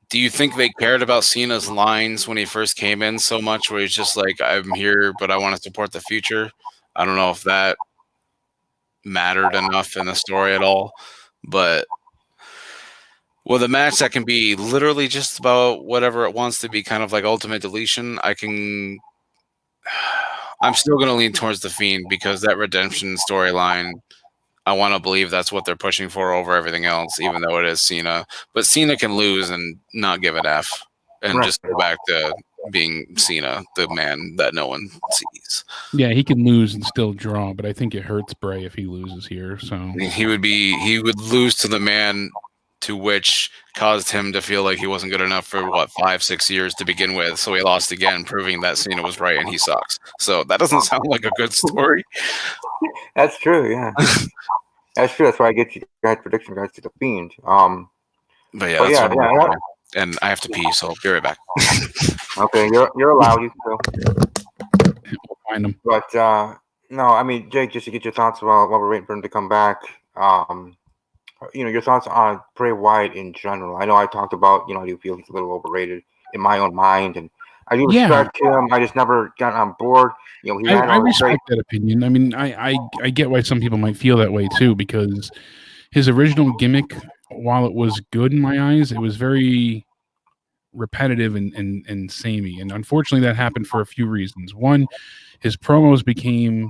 do you think they cared about Cena's lines when he first came in so much, where he's just like, I'm here, but I want to support the future? I don't know if that mattered enough in the story at all. But with a match that can be literally just about whatever it wants to be, kind of like Ultimate Deletion, I'm still going to lean towards The Fiend because that redemption storyline, I want to believe that's what they're pushing for over everything else, even though it is Cena. But Cena can lose and not give an F and just go back to being Cena, the man that no one sees. Yeah, he can lose and still draw, but I think it hurts Bray if he loses here. So he would lose to the man to which caused him to feel like he wasn't good enough for 5-6 years to begin with. So he lost again, proving that Cena was right and he sucks. So that doesn't sound like a good story. That's true, yeah. That's true. That's why I get you guys' prediction regards to The Fiend. But yeah, and I have to pee, so I'll be right back. Okay, you're allowed. You can go. We'll find him. But no, I mean, Jake, just to get your thoughts while we're waiting for him to come back. Your thoughts on Bray Wyatt in general. I know I talked about, I do feel he's a little overrated in my own mind, and I do respect him. I just never got on board. I respect that opinion. I mean, I get why some people might feel that way too, because his original gimmick, while it was good in my eyes, it was very repetitive and samey. And unfortunately, that happened for a few reasons. One, his promos became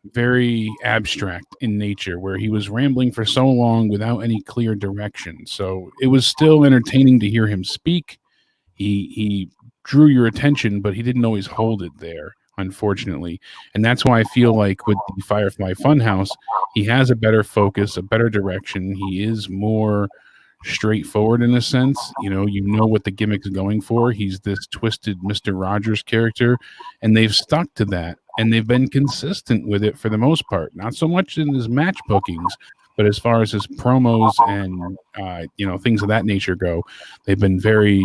very abstract in nature, where he was rambling for so long without any clear direction. So it was still entertaining to hear him speak. He drew your attention, but he didn't always hold it there, unfortunately. And that's why I feel like with the Firefly Funhouse, he has a better focus, a better direction. He is more straightforward in a sense. You know what the gimmick's going for. He's this twisted Mr. Rogers character, and they've stuck to that, and they've been consistent with it for the most part. Not so much in his match bookings, but as far as his promos and things of that nature go, they've been very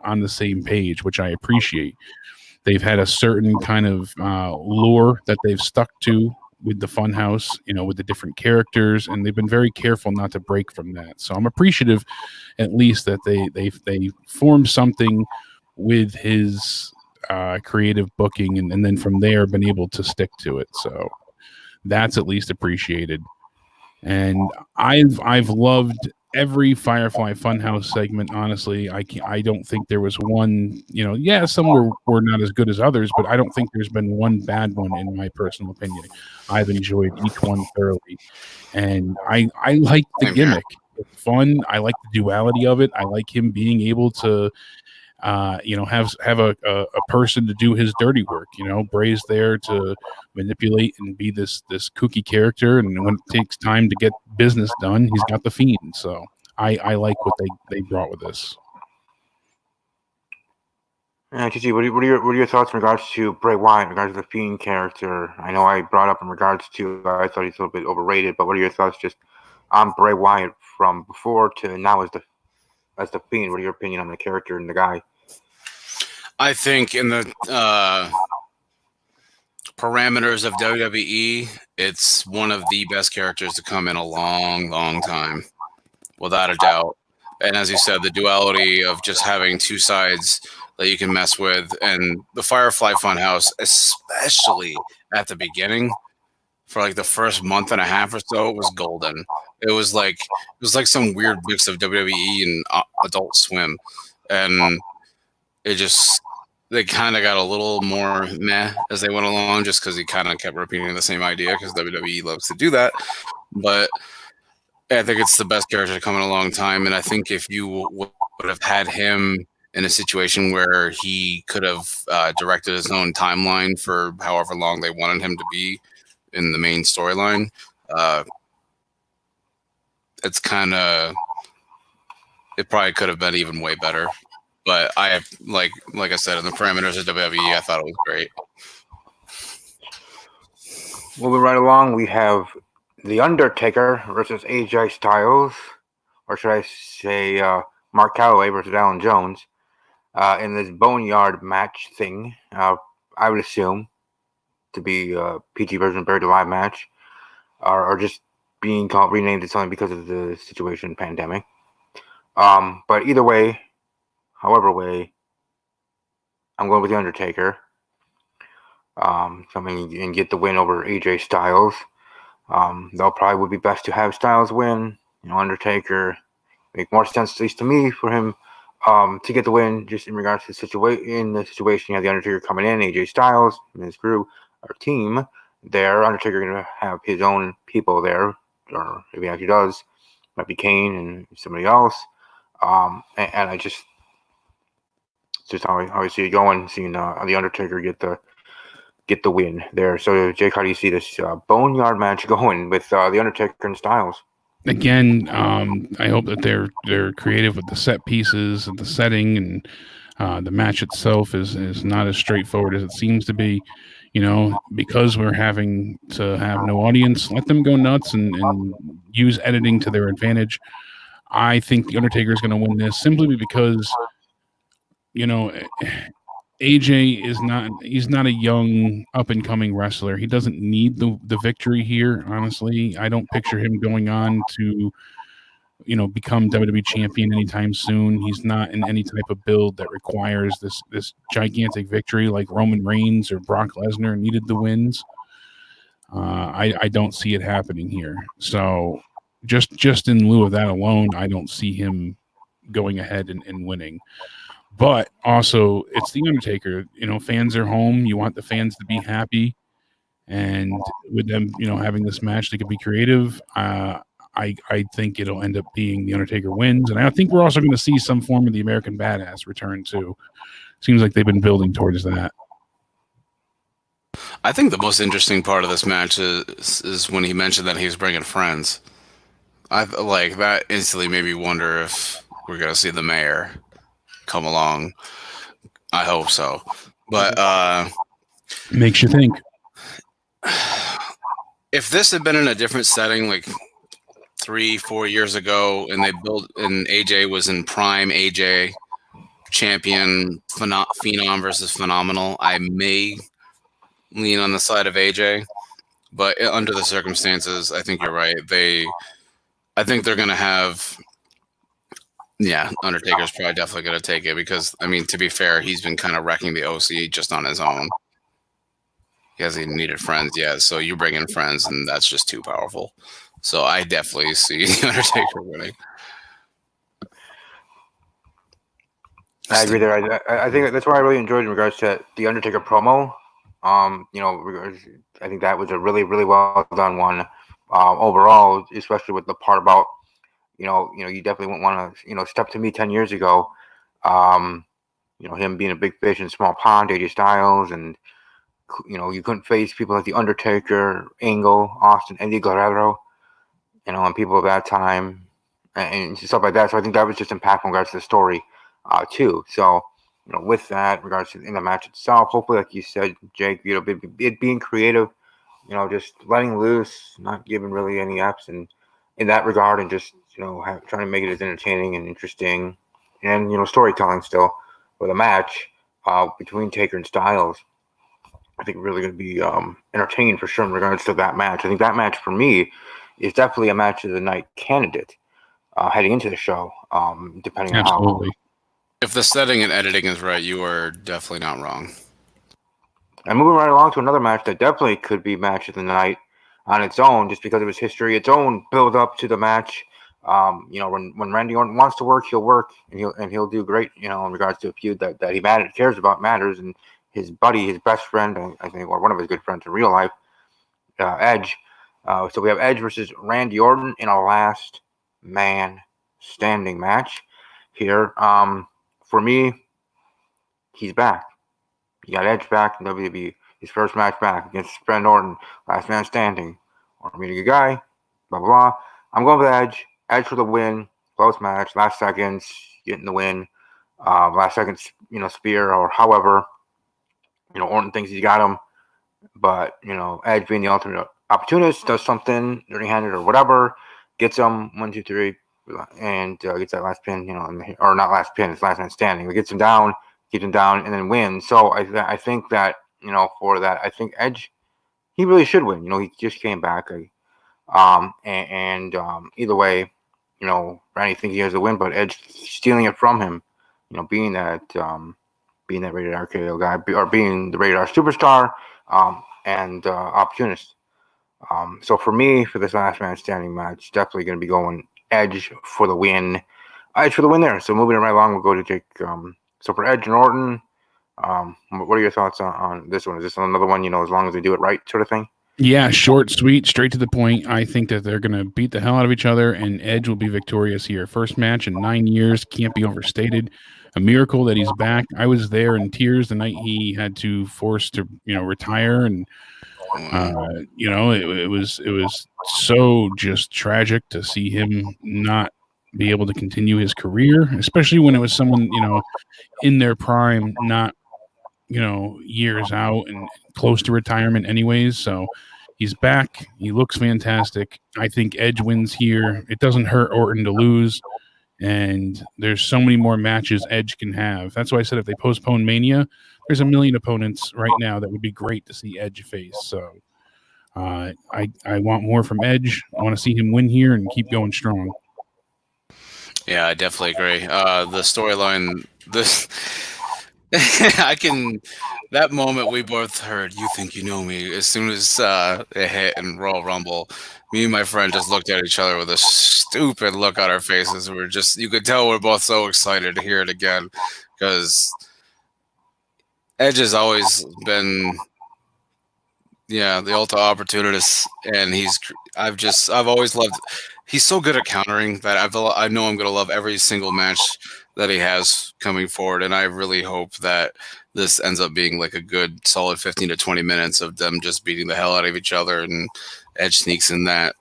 on the same page, which I appreciate. They've had a certain kind of lore that they've stuck to with the Funhouse, with the different characters, and they've been very careful not to break from that. So I'm appreciative, at least, that they formed something with his creative booking, and then from there been able to stick to it. So that's at least appreciated. And I've loved every Firefly Funhouse segment. Honestly, I don't think there was one. Some were not as good as others, but I don't think there's been one bad one in my personal opinion. I've enjoyed each one thoroughly, and I like the gimmick. It's fun. I like the duality of it. I like him being able to have a person to do his dirty work. Bray's there to manipulate and be this kooky character, and when it takes time to get business done, he's got the Fiend. So I like what they brought with this. TC, what are your thoughts in regards to Bray Wyatt, in regards to the Fiend character? I know I brought up in regards to I thought he's a little bit overrated, but what are your thoughts just on Bray Wyatt from before to now as the Fiend? What are your opinion on the character and the guy? I think in the parameters of WWE, it's one of the best characters to come in a long, long time, without a doubt. And as you said, the duality of just having two sides that you can mess with, and the Firefly Funhouse, especially at the beginning, for like the first month and a half or so, it was golden. It was like some weird mix of WWE and Adult Swim, and they kind of got a little more meh as they went along, just because he kind of kept repeating the same idea, because WWE loves to do that. But I think it's the best character to come in a long time, and I think if you would have had him in a situation where he could have directed his own timeline for however long they wanted him to be in the main storyline, it probably could have been even way better. But I like I said, in the parameters of WWE, I thought it was great. Moving right along, we have The Undertaker versus AJ Styles, or should I say Mark Calloway versus Alan Jones, in this Boneyard match thing. I would assume to be a PG version Buried Alive match, or just being renamed to something because of the situation pandemic. But either way, however way, I'm going with The Undertaker. And get the win over AJ Styles. Though probably would be best to have Styles win. Undertaker make more sense, at least to me, for him to get the win, just in regards to the situation. In the situation, you have The Undertaker coming in, AJ Styles and his crew, our team there. Undertaker going to have his own people there, or if he actually does, might be Kane and somebody else. And I just how I see it going, seeing The Undertaker get the win there. So, Jake, how do you see this Boneyard match going with The Undertaker and Styles? Again, I hope that they're creative with the set pieces and the setting, and the match itself is not as straightforward as it seems to be. Because we're having to have no audience, let them go nuts and use editing to their advantage. I think the Undertaker is going to win this simply because, AJ he's not a young up and coming wrestler. He doesn't need the victory here. Honestly, I don't picture him going on to, become WWE champion anytime soon. He's not in any type of build that requires this gigantic victory like Roman Reigns or Brock Lesnar needed the wins. I don't see it happening here. So just in lieu of that alone, I don't see him going ahead and winning. But also, it's the Undertaker. Fans are home. You want the fans to be happy, and with them, having this match, they could be creative. I think it'll end up being the Undertaker wins, and I think we're also going to see some form of the American Badass return too. Seems like they've been building towards that. I think the most interesting part of this match is when he mentioned that he was bringing friends. I like that instantly made me wonder if we're gonna see the mayor come along. I hope so, but makes you think. If this had been in a different setting, like 3-4 years ago, and AJ was in prime AJ champion phenom versus phenomenal, I may lean on the side of AJ, but under the circumstances, I think you're right. I think they're going to have, Undertaker's probably definitely going to take it because, to be fair, he's been kind of wrecking the OC just on his own. He hasn't needed friends yet, so you bring in friends, and that's just too powerful. So I definitely see the Undertaker winning. I agree there. I think that's what I really enjoyed in regards to the Undertaker promo. I think that was a really, really well done one overall, especially with the part about, you definitely wouldn't want to, step to me 10 years ago. Him being a big fish in a small pond, AJ Styles, and, you couldn't face people like the Undertaker, Angle, Austin, Eddie Guerrero, and people of that time and stuff like that. So I think that was just impactful in regards to the story too. So, with that, in regards to in the match itself, hopefully, like you said, Jake, it being creative, just letting loose, not giving really any F's in that regard, and just, trying to make it as entertaining and interesting, and, storytelling still for the match between Taker and Styles. I think really going to be entertaining for sure in regards to that match. I think that match for me is definitely a match of the night candidate heading into the show, depending on how. If the setting and editing is right, you are definitely not wrong. And moving right along to another match that definitely could be match of the night on its own, just because of its history, its own build up to the match. When Randy Orton wants to work, he'll work, and he'll do great. In regards to a feud that he cares about matters, and his buddy, his best friend, I think, or one of his good friends in real life, Edge. So we have Edge versus Randy Orton in a last man standing match here. For me, he's back. You got Edge back in WWE. His first match back against his friend Orton. Last man standing. Orton being a good guy. Blah, blah, blah. I'm going with Edge. Edge for the win. Close match. Last seconds. Getting the win. Last second, spear or however. Orton thinks he's got him. But, Edge being the ultimate opportunist, does something dirty-handed or whatever. Gets him 1, 2, 3. And gets that last pin, or not last pin, it's last man standing. It gets him down, keeps him down, and then wins. So I think that, for that, I think Edge, he really should win. He just came back. Either way, Randy thinks he has the win, but Edge stealing it from him, being that rated R KO guy, or being the rated R superstar, and opportunist. So for me, for this last man standing match, definitely going to be going Edge for the win. Edge for the win there. So moving right along, we'll go to Jake. So for Edge and Orton, what are your thoughts on this one? Is this another one, as long as they do it right sort of thing? Yeah, short, sweet, straight to the point. I think that they're going to beat the hell out of each other, and Edge will be victorious here. First match in 9 years, can't be overstated. A miracle that he's back. I was there in tears the night he had to force to, retire, and it was so just tragic to see him not be able to continue his career, especially when it was someone, in their prime, not, years out and close to retirement anyways. So He's back. He looks fantastic. I think Edge wins here. It doesn't hurt Orton to lose. And there's so many more matches Edge can have. That's why I said if they postpone Mania, there's a million opponents right now that would be great to see Edge face. So I want more from Edge. I want to see him win here and keep going strong. Yeah, I definitely agree. The storyline, this that moment we both heard, "You think you know me," as soon as it hit in Royal Rumble, me and my friend just looked at each other with a stupid look on our faces. You could tell we're both so excited to hear it again, because Edge has always been, the ultimate opportunist, and I've always loved. He's so good at countering that I know I'm going to love every single match that he has coming forward, and I really hope that this ends up being like a good solid 15 to 20 minutes of them just beating the hell out of each other, and Edge sneaks in a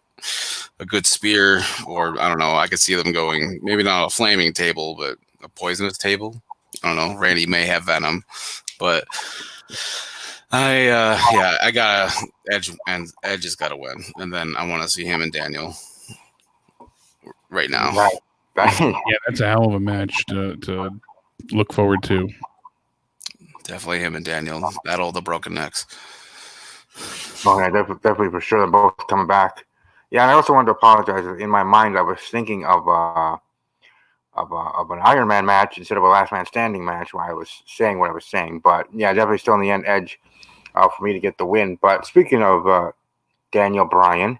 good spear, or I don't know, I could see them going maybe not a flaming table, but a poisonous table. I don't know. Randy may have venom, but I got Edge, and Edge has got to win, and then I want to see him and Daniel right now. Right. Yeah, that's a hell of a match to look forward to. Definitely him and Daniel. Battle of the broken necks. Oh, yeah, definitely for sure. They're both coming back. Yeah, and I also wanted to apologize. In my mind, I was thinking of an Iron Man match instead of a Last Man Standing match while I was saying what I was saying. But yeah, definitely still in the end, Edge for me to get the win. But speaking of Daniel Bryan,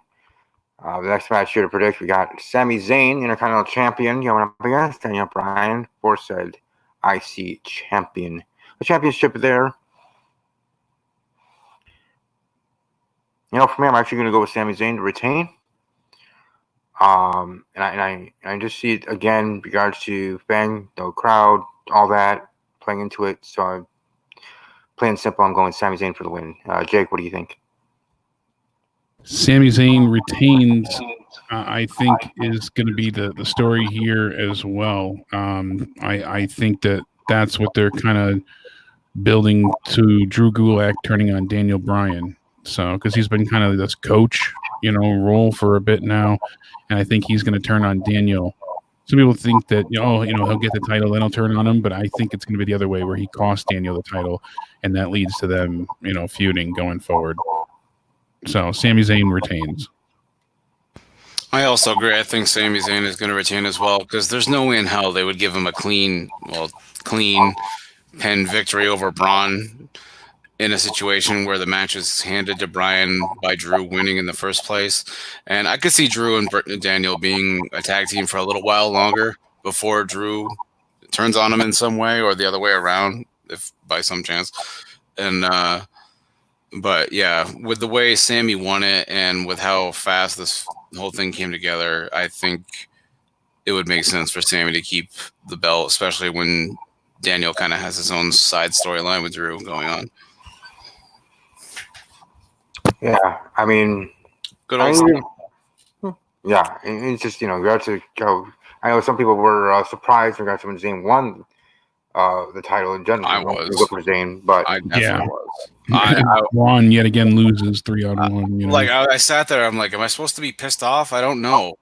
the next match here to predict, we got Sami Zayn, Intercontinental Champion, going up against Daniel Bryan for said IC Champion. The championship there. For me, I'm actually going to go with Sami Zayn to retain. And I just see it again in regards to fan, the crowd, all that playing into it. So plain and simple, I'm going Sami Zayn for the win. Jake, what do you think? Sami Zayn retains, I think, is going to be the story here as well. I think that's what they're kind of building to Drew Gulak turning on Daniel Bryan. So, because he's been kind of this coach, role for a bit now, and I think he's going to turn on Daniel. Some people think that, he'll get the title, then he'll turn on him, but I think it's going to be the other way, where he costs Daniel the title, and that leads to them, feuding going forward. So, Sami Zayn retains. I also agree. I think Sami Zayn is going to retain as well, because there's no way in hell they would give him a clean pin victory over Braun in a situation where the match is handed to Bryan by Drew winning in the first place. And I could see Drew and Daniel being a tag team for a little while longer before Drew turns on him in some way, or the other way around, if by some chance. And but yeah, with the way Sami won it and with how fast this whole thing came together, I think it would make sense for Sami to keep the belt, especially when Daniel kind of has his own side storyline with Drew going on. Yeah, I mean, good old. Yeah, it's just regards to I know some people were surprised in regards to when Zayn won the title in general. I was for Zayn, but I definitely was. Braun yet again loses 3-on-1. Like I sat there, I'm like, am I supposed to be pissed off? I don't know.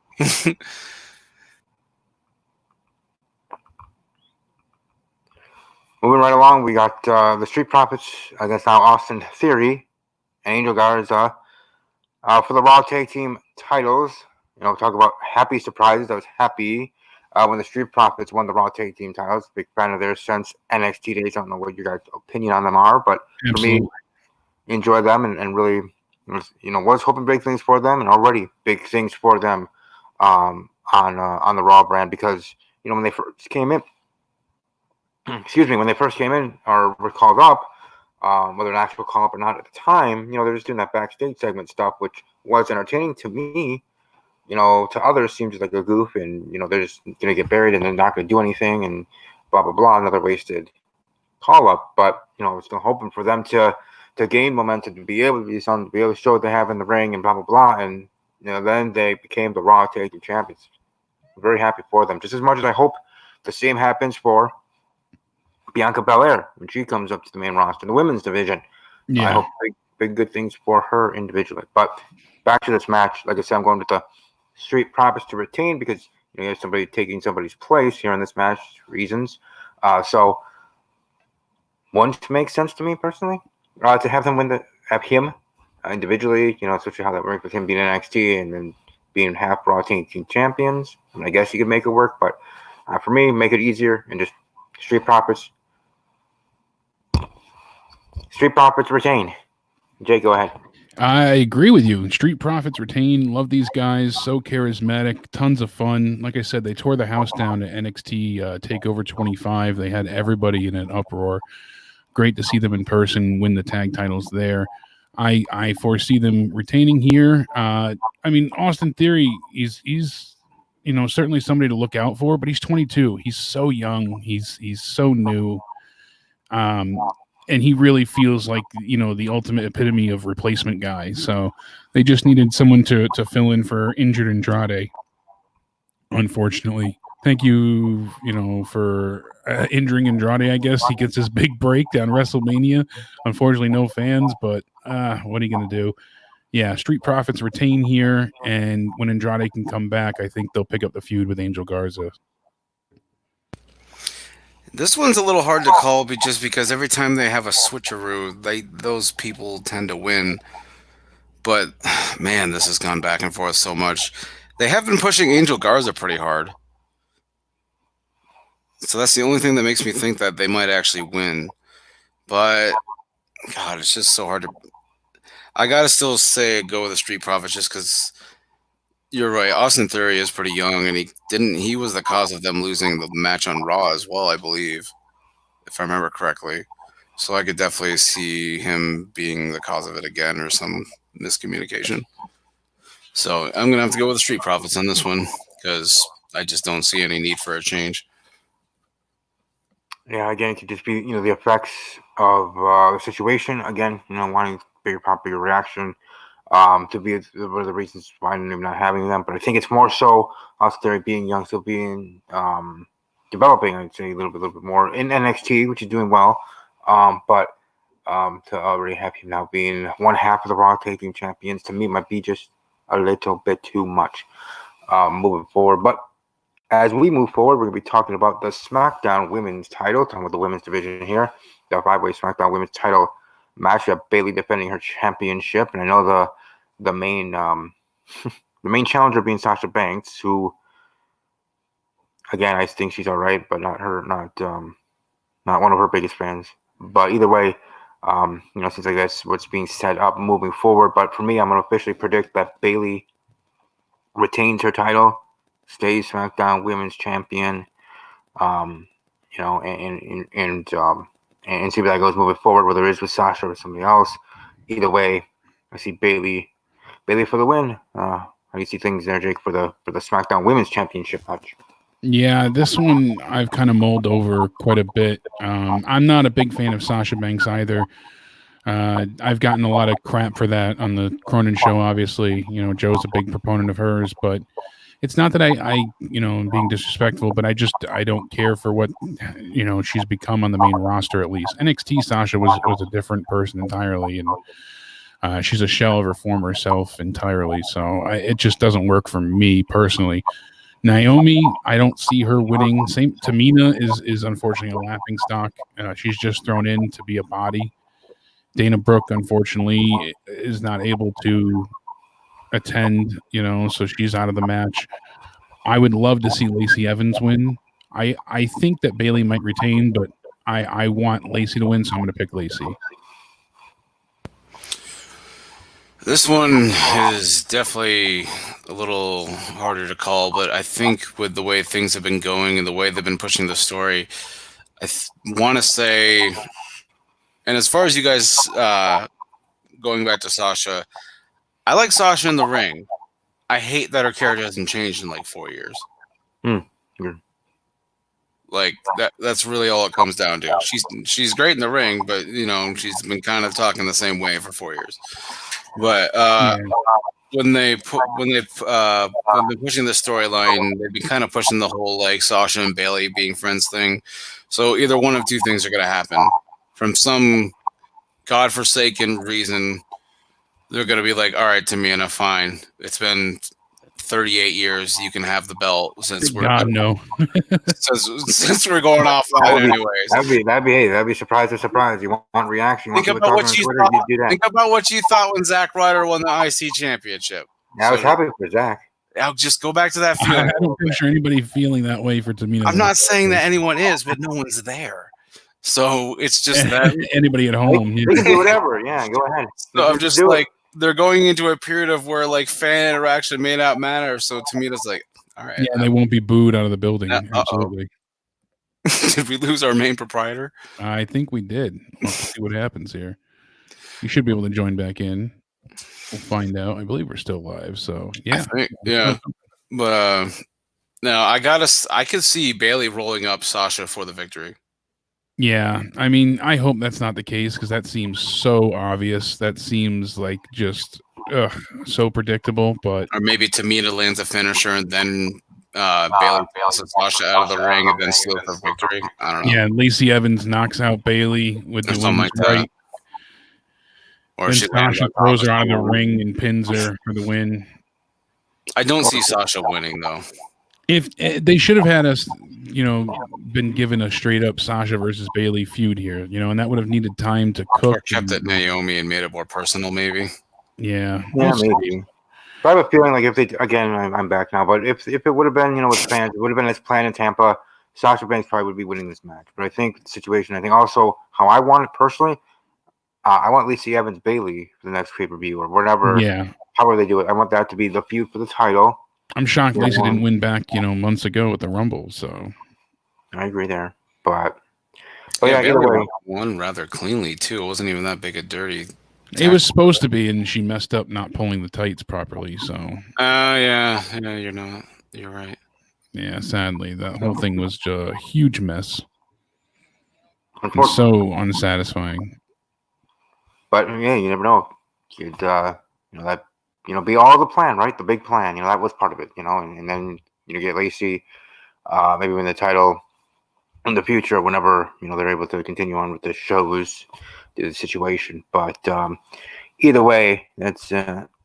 Moving right along, we got the Street Profits against now Austin Theory and Angel Garza for the Raw Tag Team titles. Talk about happy surprises. I was happy when the Street Profits won the Raw Tag Team titles. Big fan of theirs since NXT days. I don't know what your guys' opinion on them are, but Absolutely. For me, enjoy them and really, was hoping big things for them, and already big things for them on the Raw brand, because when they first came in. When they first came in or were called up, whether an actual call up or not at the time, they're just doing that backstage segment stuff, which was entertaining to me. To others seems like a goof, and they're just gonna get buried and they're not gonna do anything, and blah blah blah, another wasted call up. But still hoping for them to gain momentum, to be able to be something, to be able to show what they have in the ring, and blah blah blah. And then they became the Raw Tag Team Champions. I'm very happy for them. Just as much as I hope the same happens for Bianca Belair when she comes up to the main roster in the women's division. Yeah. I hope big good things for her individually. But back to this match, like I said, I'm going with the Street Profits to retain because you have somebody taking somebody's place here in this match reasons. So wouldn't make sense to me personally to have them have him individually, especially how that worked with him being in NXT and then being half Raw Team champions. I guess you could make it work, but for me, make it easier and just Street Profits. Street Profits retain. Jay, go ahead. I agree with you. Street Profits retain. Love these guys. So charismatic. Tons of fun. Like I said, they tore the house down at NXT TakeOver 25. They had everybody in an uproar. Great to see them in person, win the tag titles there. I foresee them retaining here. I mean, Austin Theory, he's certainly somebody to look out for, but he's 22. He's so young. He's so new. And he really feels like, the ultimate epitome of replacement guy. So they just needed someone to fill in for injured Andrade, unfortunately. Thank you, for injuring Andrade, I guess. He gets his big break down WrestleMania. Unfortunately, no fans, but what are you going to do? Yeah, Street Profits retain here, and when Andrade can come back, I think they'll pick up the feud with Angel Garza. This one's a little hard to call just because every time they have a switcheroo, those people tend to win. But, man, this has gone back and forth so much. They have been pushing Angel Garza pretty hard. So that's the only thing that makes me think that they might actually win. But, God, it's just so hard to... I got to still say go with the Street Profits just because... You're right. Austin Theory is pretty young, and he was the cause of them losing the match on Raw as well, I believe, if I remember correctly. So I could definitely see him being the cause of it again or some miscommunication. So I'm going to have to go with the Street Profits on this one because I just don't see any need for a change. Yeah, again, it could just be, the effects of the situation. Again, wanting bigger pop, bigger reaction. To be one of the reasons why I'm not having them, but I think it's more so us there being young, still being developing. I'd say a little bit more in NXT, which is doing well. But to already have him now being one half of the Raw Tag Team Champions to me might be just a little bit too much moving forward. But as we move forward, we're going to be talking about the SmackDown Women's title, talking about the women's division here, the 5-way SmackDown Women's title match. Bayley defending her championship, and I know the main the main challenger being Sasha Banks, who again I think she's all right, but not one of her biggest fans. But either way, since I guess what's being set up moving forward. But for me, I'm gonna officially predict that Bayley retains her title, stays SmackDown Women's Champion, and see where that goes moving forward, whether it is with Sasha or somebody else. Either way, I see Bayley for the win. How do you see things there, Jake, for the SmackDown Women's Championship match? Yeah, this one I've kind of mulled over quite a bit. I'm not a big fan of Sasha Banks either. I've gotten a lot of crap for that on the Cronin show, obviously. Joe's a big proponent of hers, but it's not that I am being disrespectful, but I don't care for what, she's become on the main roster, at least. NXT Sasha was a different person entirely, and she's a shell of her former self entirely. So it just doesn't work for me personally. Naomi, I don't see her winning. Same, Tamina is unfortunately a laughing stock. She's just thrown in to be a body. Dana Brooke, unfortunately, is not able to attend, so she's out of the match. I would love to see Lacey Evans win. I think that Bayley might retain, but I want Lacey to win, so I'm going to pick Lacey. This one is definitely a little harder to call, but I think with the way things have been going and the way they've been pushing the story, I want to say, and as far as you guys going back to Sasha, I like Sasha in the ring. I hate that her character hasn't changed in like 4 years. Like that's really all it comes down to. She's great in the ring, but she's been kind of talking the same way for 4 years. But when they've been pushing the storyline, they've been kind of pushing the whole like Sasha and Bayley being friends thing. So either one of two things are going to happen. From some godforsaken reason, they're going to be like, all right, Tamina, fine. It's been 38 years. You can have the belt since we're since we're going offline anyways. That'd be surprise or surprise. You want reaction? You Think want about what you Twitter, thought. you do that. Think about what you thought when Zack Ryder won the IC championship. I was happy for Zach. I'll just go back to that feeling. I don't picture anybody feeling that way for Tamina. I'm not saying that anyone is, but no one's there. So it's just that anybody at home. They can do whatever. Yeah, go ahead. So I'm just like, they're going into a period of where like fan interaction may not matter. So Tamina's like, all right. Yeah, they won't be booed out of the building. Absolutely. Did we lose our main proprietor? I think we did. We'll see what happens here. You should be able to join back in. We'll find out. I believe we're still live. So yeah. But no, I could see Bayley rolling up Sasha for the victory. Yeah, I mean, I hope that's not the case because that seems so obvious. That seems like just so predictable. But or maybe Tamina lands a finisher and then Bayley passes Sasha out of the ring and then steals the victory. I don't know. Yeah, Lacey Evans knocks out Bayley with the women's right. Or Sasha throws her out of the ring and pins her for the win. I don't see Sasha winning though. If they should have had us, been given a straight up Sasha versus Bayley feud here, and that would have needed time to cook. Or kept it Naomi and made it more personal, maybe. Yeah, maybe. But I have a feeling like if they I'm back now. But if it would have been, with fans, it would have been as planned in Tampa. Sasha Banks probably would be winning this match. But I think the situation. I think also how I want it personally. I want Lacey Evans Bayley for the next pay-per-view or whatever. Yeah. However they do it, I want that to be the feud for the title. I'm shocked Lacey didn't win back, months ago with the Rumble. So I agree there, but either way, won rather cleanly too. It wasn't even that big a dirty. It was supposed to be, and she messed up not pulling the tights properly. So. Yeah, you're right. Yeah, sadly, that whole thing was a huge mess. And so unsatisfying. But yeah, you never know. You'd be all the plan, right? The big plan. That was part of it. And then get Lacey, maybe win the title in the future whenever they're able to continue on with the shows, the situation. But either way, that's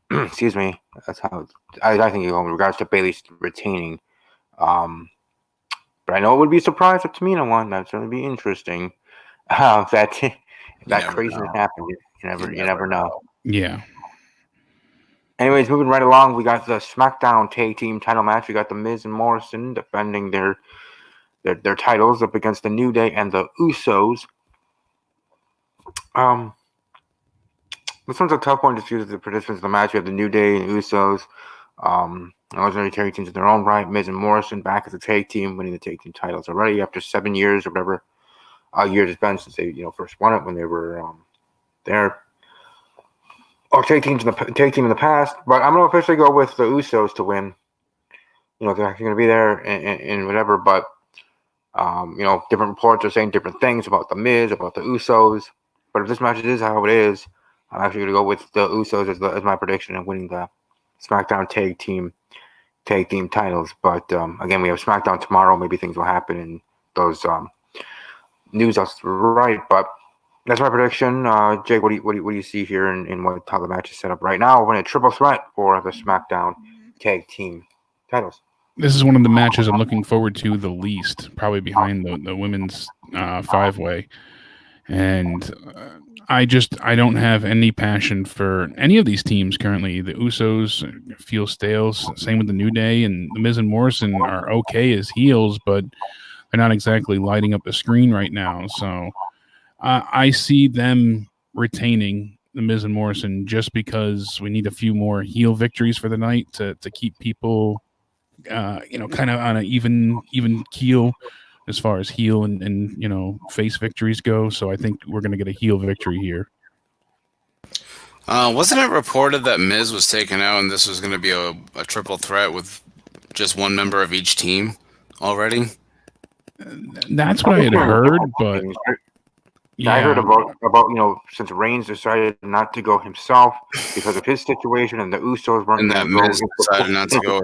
excuse me. That's how I think in regards to Bayley retaining. But I know it would be a surprise if Tamina won. That'd certainly be interesting. If that craziness happened. You never know. Yeah. Anyways, moving right along, we got the SmackDown Tag Team title match. We got the Miz and Morrison defending their titles up against the New Day and the Usos. This one's a tough one to choose the participants of the match. We have the New Day and Usos. Legendary tag teams in their own right. Miz and Morrison back as a tag team, winning the tag team titles already after 7 years or whatever years it's been since they first won it when they were there. Or tag team in the past, but I'm gonna officially go with the Usos to win. They're actually gonna be there and whatever, but different reports are saying different things about the Miz, about the Usos. But if this match is how it is, I'm actually gonna go with the Usos as my prediction of winning the SmackDown tag team titles. But again, we have SmackDown tomorrow. Maybe things will happen in those news. That's right, but. That's my prediction. Jake, what do you see here in how the match is set up right now? We're in a triple threat for the SmackDown tag team titles. This is one of the matches I'm looking forward to the least, probably behind the women's 5-way. And I don't have any passion for any of these teams currently. The Usos feel stale. Same with the New Day, and the Miz and Morrison are okay as heels, but they're not exactly lighting up the screen right now. So. I see them retaining the Miz and Morrison just because we need a few more heel victories for the night to keep people, kind of on an even keel as far as heel and face victories go. So I think we're going to get a heel victory here. Wasn't it reported that Miz was taken out and this was going to be a triple threat with just one member of each team already? That's what I had heard, but... Yeah. I heard about since Reigns decided not to go himself because of his situation, and the Usos weren't. And that Miz decided not to go.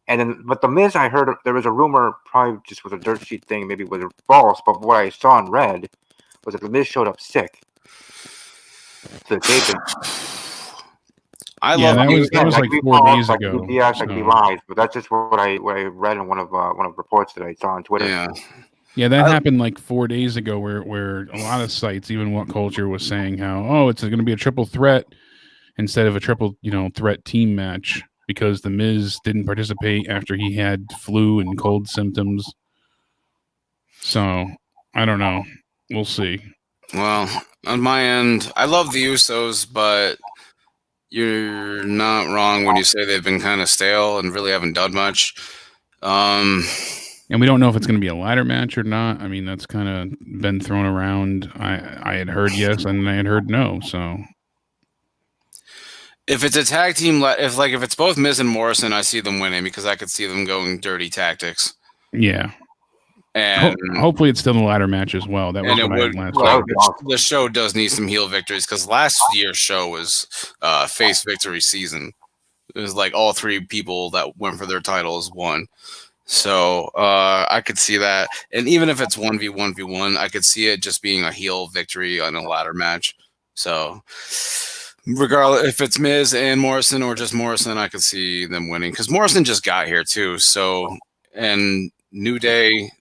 And then, but the Miz, I heard there was a rumor, probably just was a dirt sheet thing, maybe it was false. But what I saw and read was that the Miz showed up sick to the taping. I Yeah, love that you. was like 4 days ago. Yes, I could be So, lies, but that's just what I read in one of reports that I saw on Twitter. Yeah. yeah, that happened like 4 days ago, where a lot of sites, even What Culture, was saying how it's going to be a triple threat instead of a triple threat team match because the Miz didn't participate after he had flu and cold symptoms. So I don't know. We'll see. Well, on my end, I love the Usos, but you're not wrong when you say they've been kind of stale and really haven't done much. And we don't know if it's going to be a ladder match or not. I mean, that's kind of been thrown around. I had heard yes, and I had heard no. So if it's a tag team, if it's both Miz and Morrison, I see them winning because I could see them going dirty tactics. yeah, and hopefully it's still the ladder match as well. That was what I had last week. The show does need some heel victories because last year's show was face victory season. It was like all three people that went for their titles won. So I could see that. And even if it's 1v1v1, I could see it just being a heel victory on a ladder match. So regardless if it's Miz and Morrison or just Morrison, I could see them winning because Morrison just got here too. So, and New Day,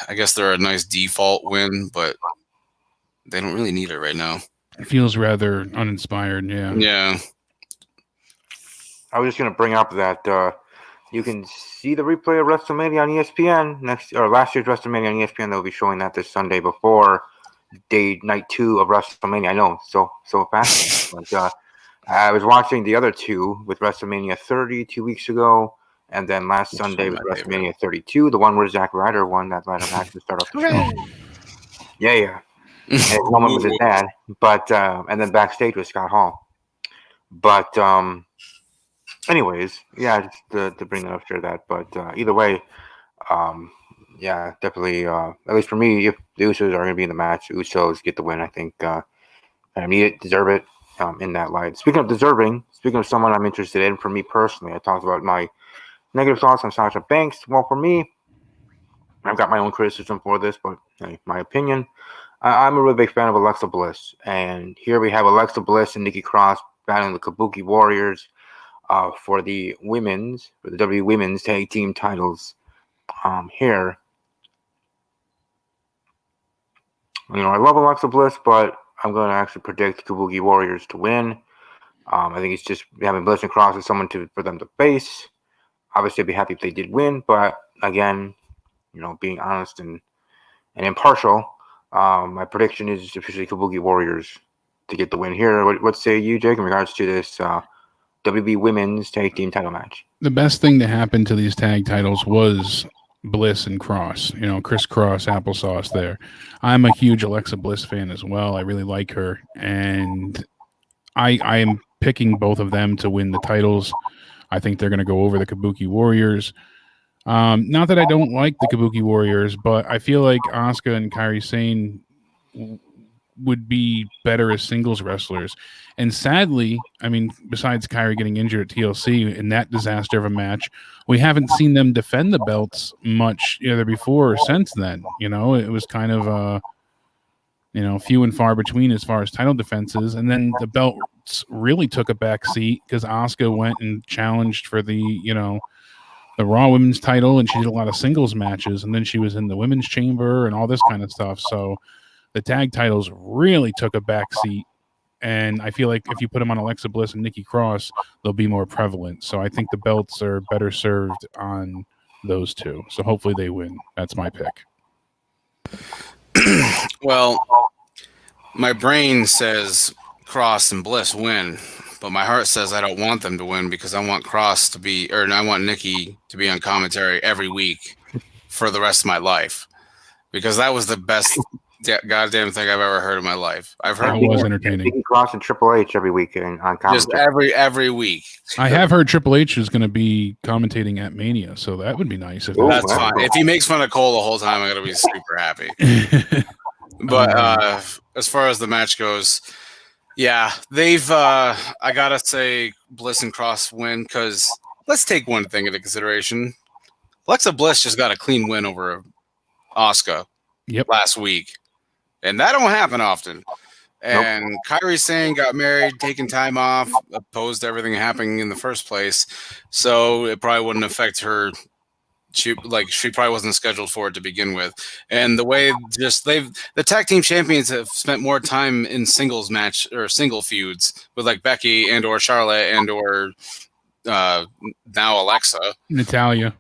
I guess they're a nice default win, but they don't really need it right now. It feels rather uninspired. Yeah. Yeah. I was just going to bring up that you can see the replay of WrestleMania on ESPN last year's WrestleMania on ESPN. They'll be showing that this Sunday before night 2 of WrestleMania. I know, so fascinating. But I was watching the other two with WrestleMania 30 2 weeks ago, and then last Sunday with WrestleMania 32, the one where Zack Ryder won that ladder match to start off the show. Yeah. And his moment was his dad, but and then backstage with Scott Hall. But anyways, yeah, just to bring that up, share that. But either way, yeah, definitely. At least for me, if the Usos are going to be in the match, the Usos get the win. I think I need it, deserve it in that light. Speaking of someone I'm interested in, for me personally, I talked about my negative thoughts on Sasha Banks. Well, for me, I've got my own criticism for this, but my opinion, I'm a really big fan of Alexa Bliss. And here we have Alexa Bliss and Nikki Cross battling the Kabuki Warriors for the WWE Women's Tag Team titles here. I love Alexa Bliss, but I'm going to actually predict Kabuki Warriors to win. I think it's just having Bliss and Cross as someone for them to face. Obviously, I'd be happy if they did win, but again, being honest and impartial, my prediction is officially Kabuki Warriors to get the win here. What say you, Jake, in regards to this WWE Women's Tag Team title match? The best thing to happen to these tag titles was Bliss and Cross, crisscross applesauce there. I'm a huge Alexa Bliss fan as well. I really like her, and I am picking both of them to win the titles. I think they're going to go over the Kabuki Warriors. Not that I don't like the Kabuki Warriors, but I feel like Asuka and Kairi Sane would be better as singles wrestlers. And sadly, I mean, besides Kairi getting injured at TLC in that disaster of a match, we haven't seen them defend the belts much either before or since then. It was kind of few and far between as far as title defenses. And then the belts really took a back seat because Asuka went and challenged for the Raw Women's title, and she did a lot of singles matches, and then she was in the Women's Chamber and all this kind of stuff. So the tag titles really took a back seat, and I feel like if you put them on Alexa Bliss and Nikki Cross, they'll be more prevalent. So I think the belts are better served on those two. So hopefully they win. That's my pick. Well, my brain says Cross and Bliss win, but my heart says I don't want them to win because I want I want Nikki to be on commentary every week for the rest of my life, because that was the best goddamn thing I've ever heard in my life. I've heard it was entertaining. Nikki Cross and Triple H every week on commentary. Just every week. I have heard Triple H is going to be commentating at Mania, so that would be nice. That's fine. If he makes fun of Cole the whole time, I'm going to be super happy. But as far as the match goes, yeah, they've I gotta say Bliss and Cross win, because let's take one thing into consideration. Alexa Bliss just got a clean win over Asuka last week, and that don't happen often. And Kairi Sane got married, taking time off, opposed to everything happening in the first place. So it probably wouldn't affect her. She probably wasn't scheduled for it to begin with. And the way the tag team champions have spent more time in singles match or single feuds with like Becky and or Charlotte and or now Alexa. Natalia,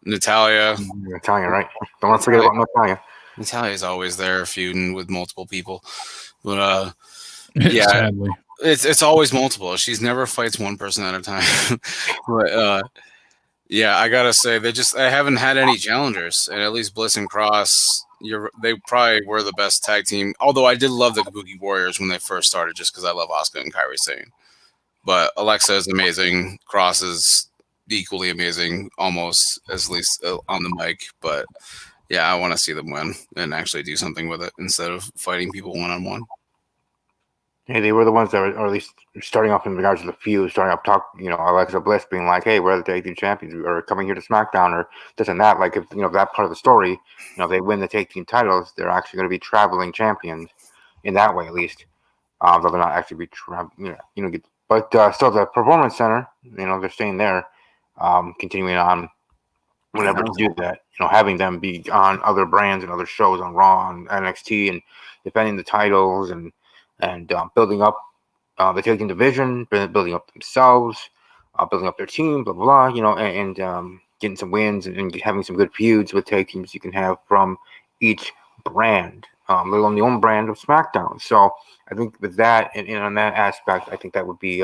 right? Don't want to forget about Natalia. Natalia's always there feuding with multiple people. But sadly, it's always multiple. She's never fights one person at a time. But yeah, I gotta say I haven't had any challengers, and at least Bliss and Cross, they probably were the best tag team. Although I did love the Kabuki Warriors when they first started, just because I love Asuka and Kairi Sane. But Alexa is amazing. Cross is equally amazing, almost at least on the mic. But yeah, I want to see them win and actually do something with it instead of fighting people one-on-one. Hey, they were the ones that were, or at least starting off in regards to the feud, starting up Alexa Bliss being like, hey, we're the tag team champions, or coming here to SmackDown, or this and that. Like, if, that part of the story, they win the tag team titles, they're actually going to be traveling champions in that way, at least. Though they're not actually but still the Performance Center, they're staying there, continuing on whenever to do that, having them be on other brands and other shows on Raw and NXT and defending the titles and building up the tag team division, building up themselves, building up their team, blah, blah, blah, and getting some wins and having some good feuds with tag teams you can have from each brand, let alone the own brand of SmackDown. So I think with that and on that aspect, I think that would be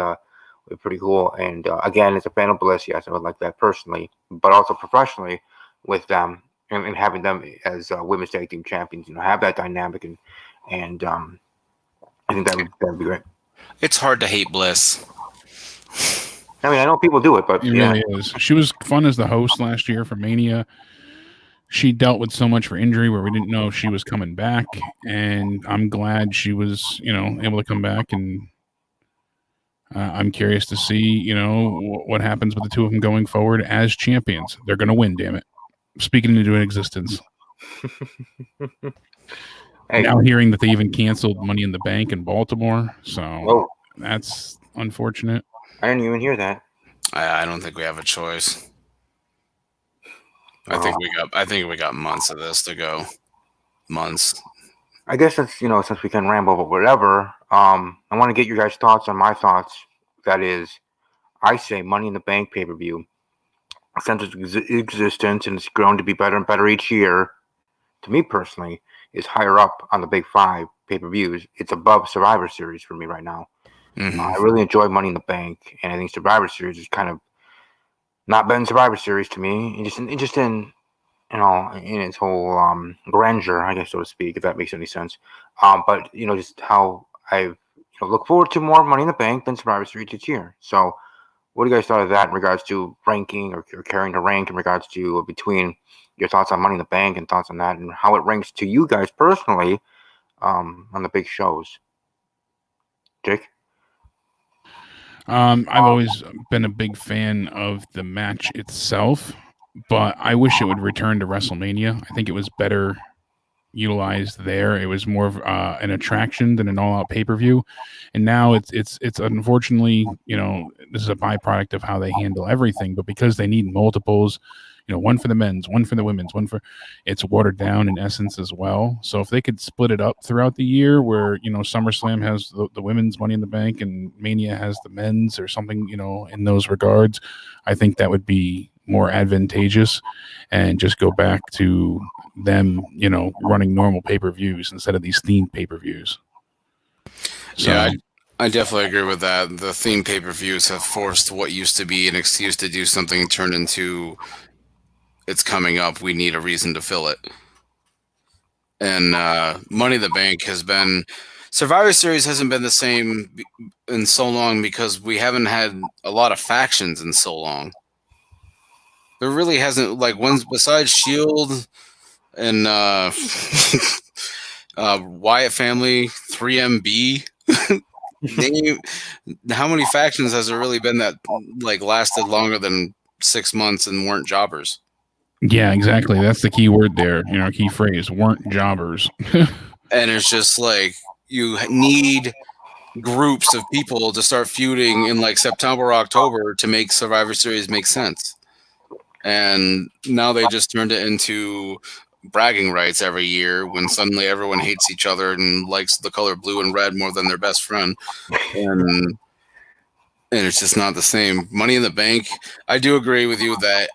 pretty cool. And again, as a fan of Bliss, yes, I would like that personally, but also professionally with them and having them as women's tag team champions, have that dynamic and I think that would be great. It's hard to hate Bliss. I mean, I know people do it, but it really is. She was fun as the host last year for Mania. She dealt with so much for injury where we didn't know if she was coming back, and I'm glad she was, able to come back. And I'm curious to see, what happens with the two of them going forward as champions. They're going to win, damn it. Speaking into existence. Hey. Now hearing that they even canceled Money in the Bank in Baltimore, so that's unfortunate. I didn't even hear that. I don't think we have a choice. I think we got months of this to go. Months. I guess since we can ramble, but whatever. I want to get your guys' thoughts on my thoughts. That is, I say Money in the Bank pay-per-view, since its existence and it's grown to be better and better each year. To me personally, is higher up on the big five pay-per-views. It's above Survivor Series for me right now. Mm-hmm. I really enjoy Money in the Bank, and I think Survivor Series is kind of not been Survivor Series to me. Just in in its whole grandeur, I guess, so to speak, if that makes any sense. But just how I look forward to more Money in the Bank than Survivor Series each year. So, what do you guys thought of that in regards to ranking or carrying the rank in regards to between your thoughts on Money in the Bank and thoughts on that and how it ranks to you guys personally on the big shows? Jake? I've always been a big fan of the match itself, but I wish it would return to WrestleMania. I think it was better utilized there. It was more of an attraction than an all-out pay-per-view, and now it's unfortunately, this is a byproduct of how they handle everything. But because they need multiples, one for the men's, one for the women's, it's watered down in essence as well. So if they could split it up throughout the year where, SummerSlam has the women's Money in the Bank and Mania has the men's or something, in those regards, I think that would be more advantageous and just go back to them, running normal pay-per-views instead of these themed pay-per-views. So, yeah, I definitely agree with that. The themed pay-per-views have forced what used to be an excuse to do something turned into it's coming up, we need a reason to fill it. And Money in the Bank has been... Survivor Series hasn't been the same in so long because we haven't had a lot of factions in so long. There really hasn't, ones besides S.H.I.E.L.D. and Wyatt Family, 3MB. How many factions has there really been that lasted longer than 6 months and weren't jobbers? Yeah, exactly. That's the key word there. Key phrase, weren't jobbers. And it's just you need groups of people to start feuding in like September or October to make Survivor Series make sense. And now they just turned it into bragging rights every year when suddenly everyone hates each other and likes the color blue and red more than their best friend. And it's just not the same. Money in the Bank, I do agree with you that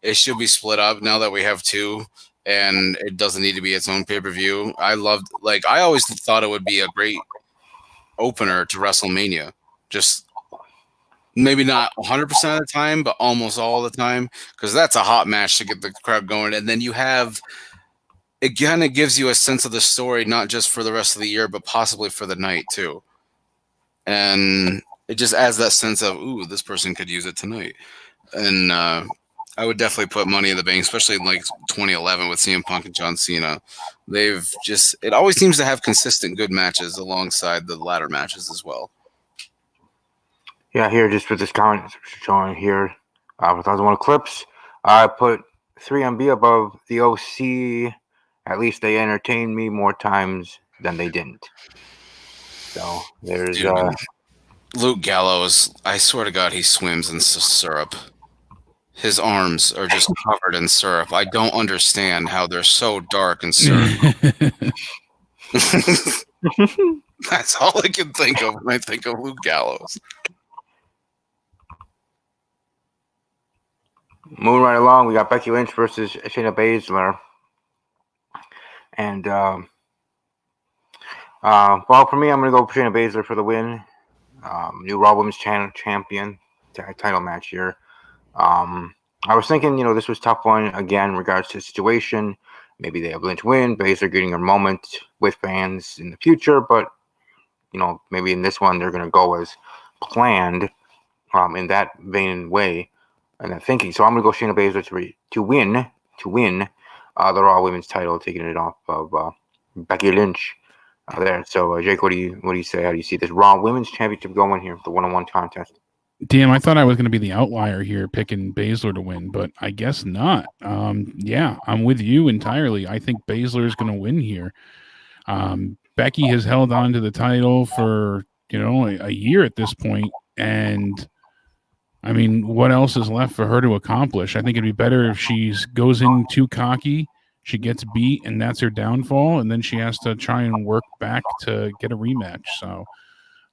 it should be split up now that we have two, and it doesn't need to be its own pay-per-view. I always thought it would be a great opener to WrestleMania. Just maybe not 100% of the time, but almost all the time, because that's a hot match to get the crowd going. And then it kind of gives you a sense of the story, not just for the rest of the year, but possibly for the night too. And it just adds that sense of, ooh, this person could use it tonight. And I would definitely put Money in the Bank, especially in like 2011 with CM Punk and John Cena. It always seems to have consistent good matches alongside the ladder matches as well. Yeah, here, just with this comment showing here, with 2001 Clips, I put 3MB above the OC. At least they entertained me more times than they didn't. So there's Luke Gallows. I swear to God, he swims in syrup. His arms are just covered in syrup. I don't understand how they're so dark and syrup. That's all I can think of when I think of Luke Gallows. moving right along. We got Becky Lynch versus Shayna Baszler. And well, for me, I'm gonna go for Shayna Baszler for the win. New Raw Women's Champion title match here. I was thinking, this was a tough one again in regards to the situation. Maybe they have Lynch win, Baszler getting her moment with fans in the future, but maybe in this one they're gonna go as planned, in that vein way and that thinking. So I'm gonna go Shayna Baszler to win the Raw Women's title, taking it off of Becky Lynch there. So Jake, what do you say? How do you see this Raw Women's Championship going here, the one-on-one contest? Damn, I thought I was going to be the outlier here picking Baszler to win, but I guess not. Yeah, I'm with you entirely. I think Baszler is going to win here. Becky has held on to the title for, a year at this point, and I mean, what else is left for her to accomplish? I think it'd be better if she goes in too cocky, she gets beat, and that's her downfall, and then she has to try and work back to get a rematch. So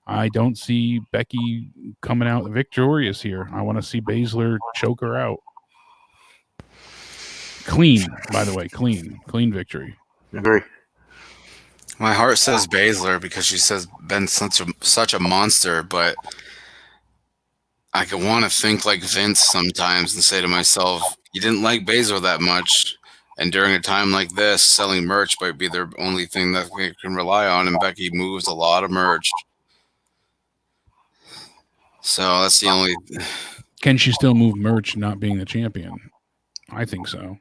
I don't see Becky coming out victorious here. I want to see Baszler choke her out. Clean, by the way, clean victory. Agree. My heart says Baszler because she says been such a monster, but I could want to think like Vince sometimes and say to myself, you didn't like Baszler that much, and during a time like this, selling merch might be their only thing that they can rely on, and Becky moves a lot of merch. So that's the only... Can she still move merch not being the champion? I think so.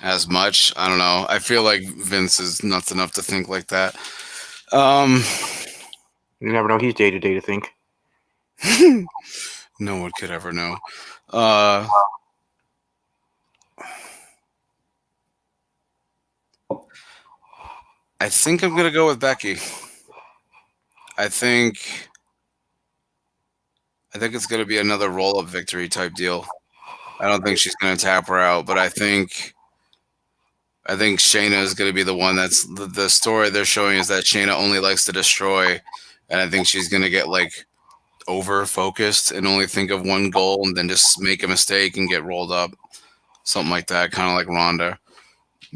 As much? I don't know. I feel like Vince is nuts enough to think like that. You never know. He's day-to-day to think. No one could ever know. I think I'm going to go with Becky. I think it's going to be another roll-up victory type deal. I don't think she's going to tap her out, but I think Shayna is going to be the one that's the story they're showing is that Shayna only likes to destroy, and I think she's going to get over-focused and only think of one goal and then just make a mistake and get rolled up. Something like that, kind of like Ronda.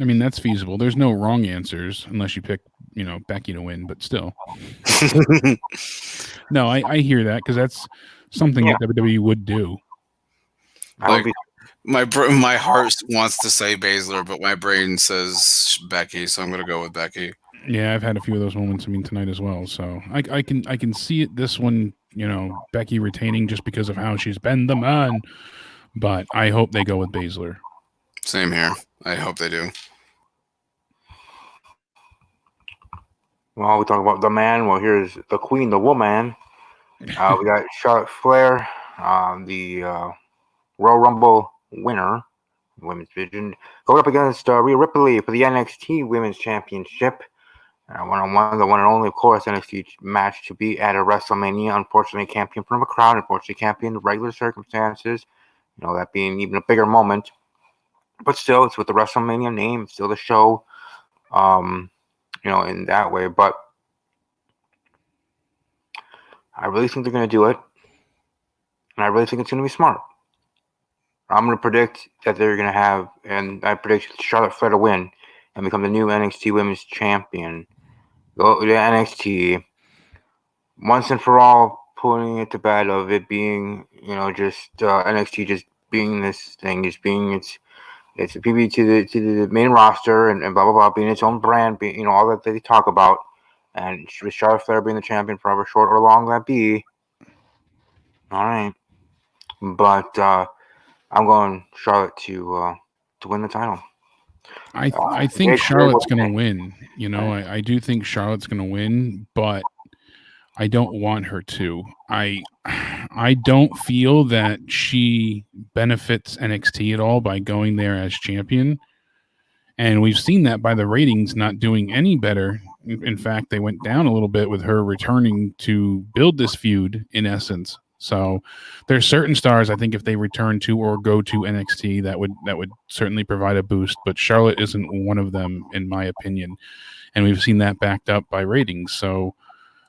I mean, that's feasible. There's no wrong answers unless you pick, Becky to win, but still. No, I hear that because that's something that WWE would do. My heart wants to say Baszler, but my brain says Becky, so I'm going to go with Becky. Yeah, I've had a few of those moments. Tonight as well. So I can see it. This one, Becky retaining just because of how she's been the man. But I hope they go with Baszler. Same here. I hope they do. Well, we talk about the man. Well, here's the queen, the woman. We got Charlotte Flair, the Royal Rumble winner, women's division, going up against Rhea Ripley for the NXT Women's Championship. The one and only, of course, NXT match to be at a WrestleMania. Unfortunately, can't be in front of a crowd. Unfortunately, can't be in regular circumstances. That being even a bigger moment. But still, it's with the WrestleMania name. It's still the show, in that way. But I really think they're going to do it. And I really think it's going to be smart. I'm going to predict that they're going to have, and I predict Charlotte Flair to win and become the new NXT Women's Champion. Go to NXT once and for all, putting it to bed of it being, just NXT just being this thing, just being it's a PB to the main roster and blah blah blah, being its own brand, being all that they talk about, and with Charlotte Flair being the champion, forever short or long that be. All right, but I'm going Charlotte to win the title. I think Charlotte's going to win. I do think Charlotte's going to win, but I don't want her to. I don't feel that she benefits NXT at all by going there as champion. And we've seen that by the ratings not doing any better. In fact, they went down a little bit with her returning to build this feud, in essence. So there's certain stars, I think, if they return to or go to NXT, that would certainly provide a boost. But Charlotte isn't one of them, in my opinion. And we've seen that backed up by ratings. So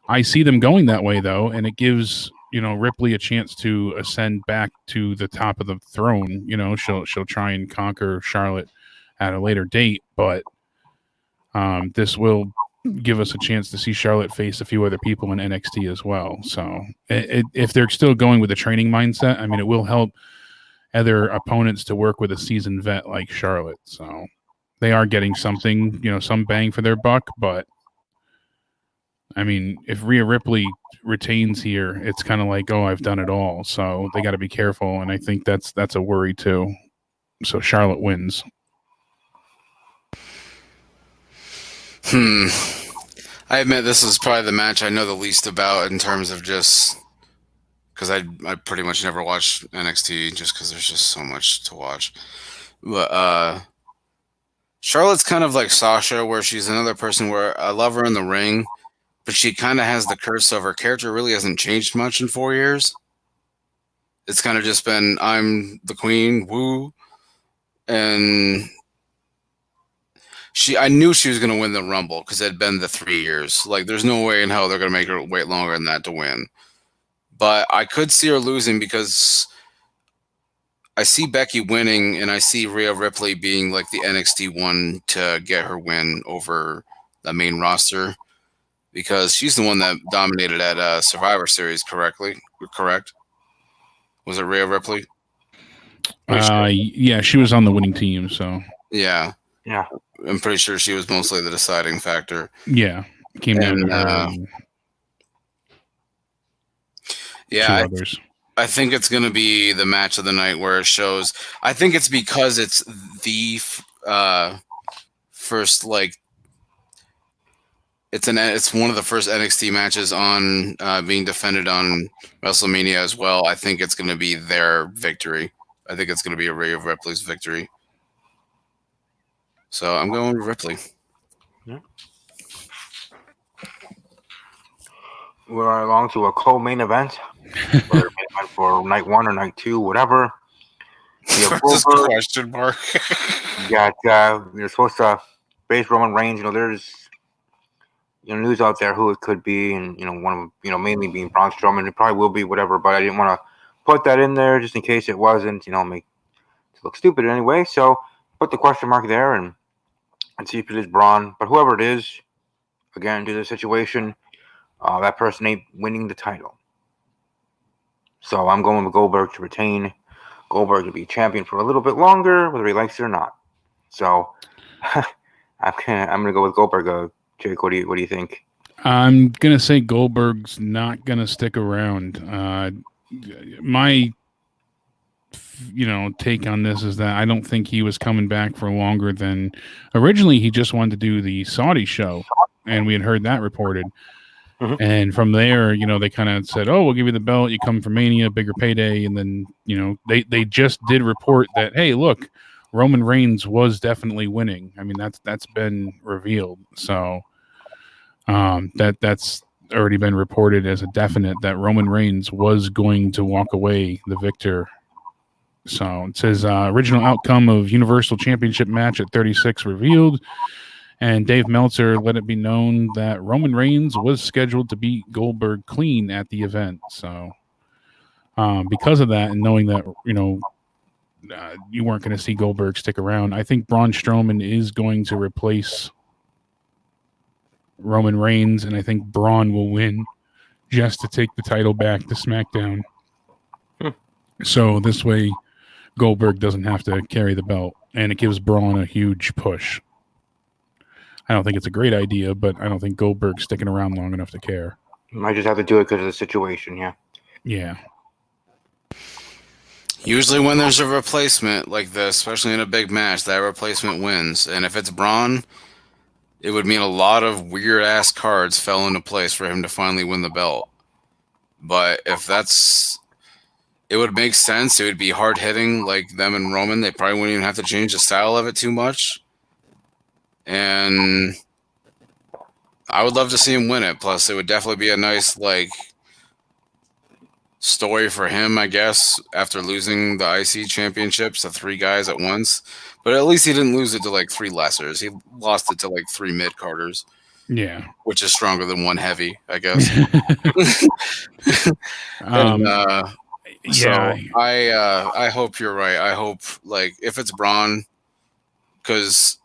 I see them going that way, though, and it gives Ripley a chance to ascend back to the top of the throne. She'll try and conquer Charlotte at a later date, but this will give us a chance to see Charlotte face a few other people in NXT as well. So if they're still going with the training mindset, I mean, it will help other opponents to work with a seasoned vet like Charlotte. So they are getting something, some bang for their buck, but I mean, if Rhea Ripley retains here, it's kind of like, oh, I've done it all. So they got to be careful, and I think that's a worry too. So Charlotte wins. I admit this is probably the match I know the least about in terms of just because I pretty much never watch NXT just because there's just so much to watch. But Charlotte's kind of like Sasha, where she's another person where I love her in the ring, but she kind of has the curse of her character really hasn't changed much in 4 years. It's kind of just been, I'm the queen, woo. And I knew she was going to win the Rumble because it had been the 3 years. Like, there's no way in hell they're going to make her wait longer than that to win. But I could see her losing because I see Becky winning and I see Rhea Ripley being like the NXT one to get her win over the main roster because she's the one that dominated at Survivor Series, correct? Was it Rhea Ripley? Yeah, she was on the winning team, so. Yeah. Yeah. I'm pretty sure she was mostly the deciding factor. Yeah. Came down to her. Yeah. Two others. I think it's going to be the match of the night where it shows. I think it's because it's the first, like, it's one of the first NXT matches on being defended on WrestleMania as well. I think it's going to be their victory. I think it's going to be a Rhea Ripley's victory. So I'm going with Ripley. Yeah. We're along to a co-main event. For night 1 or night 2, whatever. Question mark. You got you're supposed to base Roman Reigns. There's news out there who it could be, and one of them, mainly being Braun Strowman. It probably will be whatever, but I didn't want to put that in there just in case it wasn't. Make it look stupid anyway. So put the question mark there and see if it is Braun. But whoever it is, again, due to the situation, that person ain't winning the title. So I'm going with Goldberg to retain. Goldberg to be champion for a little bit longer, whether he likes it or not. So I'm gonna go with Goldberg. Jake, what do you think? I'm gonna say Goldberg's not gonna stick around. My take on this is that I don't think he was coming back for longer than originally. He just wanted to do the Saudi show, and we had heard that reported. Mm-hmm. And from there, they kind of said, "Oh, we'll give you the belt. You come from Mania, bigger payday." And then, they just did report that, "Hey, look, Roman Reigns was definitely winning." I mean, that's been revealed. So That's already been reported as a definite that Roman Reigns was going to walk away the victor. So it says original outcome of Universal Championship match at 36 revealed. And Dave Meltzer let it be known that Roman Reigns was scheduled to beat Goldberg clean at the event. So because of that, and knowing that, you weren't going to see Goldberg stick around, I think Braun Strowman is going to replace Roman Reigns, and I think Braun will win just to take the title back to SmackDown. So this way, Goldberg doesn't have to carry the belt, and it gives Braun a huge push. I don't think it's a great idea, but I don't think Goldberg's sticking around long enough to care. Might just have to do it because of the situation, yeah. Yeah. Usually when there's a replacement like this, especially in a big match, that replacement wins. And if it's Braun, it would mean a lot of weird-ass cards fell into place for him to finally win the belt. But if that's... It would make sense. It would be hard-hitting like them and Roman. They probably wouldn't even have to change the style of it too much. And I would love to see him win it. Plus, it would definitely be a nice, story for him, I guess, after losing the IC championships to 3 guys at once. But at least he didn't lose it to, 3 lessers. He lost it to, 3 mid-carders. Yeah. Which is stronger than 1 heavy, I guess. So I hope you're right. I hope, if it's Braun, because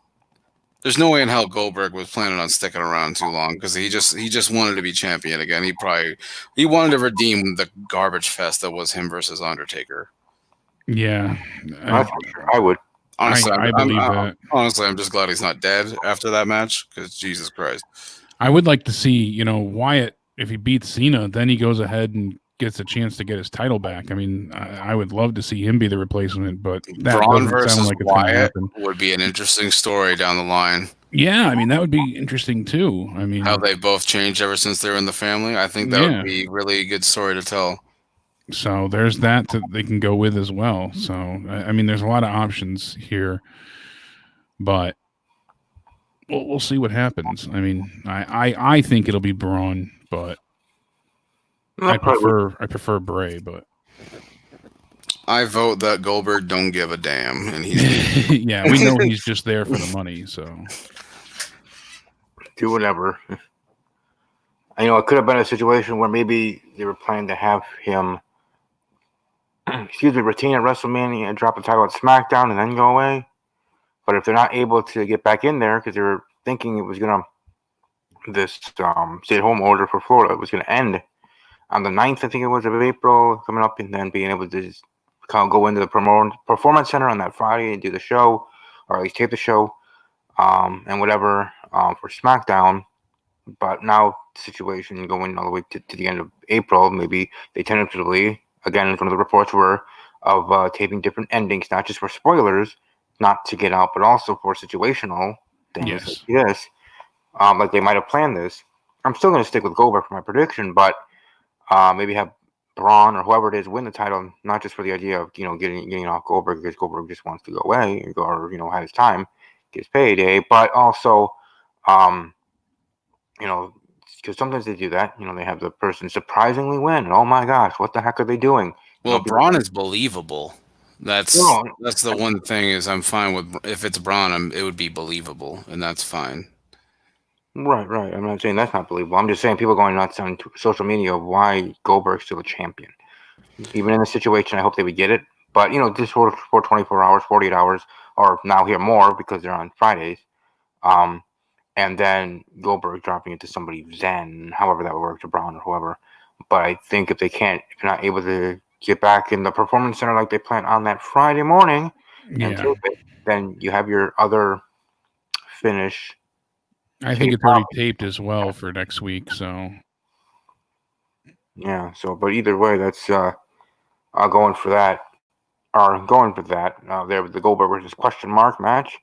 there's no way in hell Goldberg was planning on sticking around too long, because he just wanted to be champion again. He wanted to redeem the garbage fest that was him versus Undertaker. Yeah, I would. Honestly, I believe that. Honestly, I'm just glad he's not dead after that match, because Jesus Christ. I would like to see, Wyatt, if he beats Cena, then he goes ahead and gets a chance to get his title back. I mean, I would love to see him be the replacement, but that Braun doesn't sound like it's going to happen. Would be an interesting story down the line. Yeah, I mean, that would be interesting too. I mean, how they both changed ever since they were in the family. I think that would be really a good story to tell. So there's that they can go with as well. So, I mean, there's a lot of options here, but we'll see what happens. I mean, I think it'll be Braun, but I prefer Bray, but I vote that Goldberg don't give a damn, and he's yeah, we know he's just there for the money, so do whatever. It could have been a situation where maybe they were planning to have him, retain at WrestleMania and drop the title at SmackDown and then go away. But if they're not able to get back in there because they were thinking it was this stay-at-home order for Florida was going to end on the 9th, I think it was, of April, coming up, and then being able to just kind of go into the Performance Center on that Friday and do the show, or at least tape the show, and whatever for SmackDown. But now the situation going all the way to the end of April, maybe they tentatively, again, one of the reports were of taping different endings, not just for spoilers, not to get out, but also for situational things like this. Like they might have planned this. I'm still going to stick with Goldberg for my prediction, but maybe have Braun or whoever it is win the title, not just for the idea of getting off Goldberg because Goldberg just wants to go away or have his time, get his payday, but also because sometimes they do that. They have the person surprisingly win, and oh my gosh, what the heck are they doing? Well, Braun is believable. That's the one thing is I'm fine with if it's Braun, it would be believable, and that's fine. Right. I'm not saying that's not believable. I'm just saying people going nuts on social media of why Goldberg's still a champion. Even in this situation, I hope they would get it. But, just for 24 hours, 48 hours, or now here more because they're on Fridays. And then Goldberg dropping it to somebody then, however that would work, to Braun or whoever. But I think if they're not able to get back in the Performance Center like they plan on that Friday morning, and tape it, then you have your other finish. I think it's already taped as well for next week, so yeah. So, but either way, that's going for that. There with the Goldberg versus question mark match,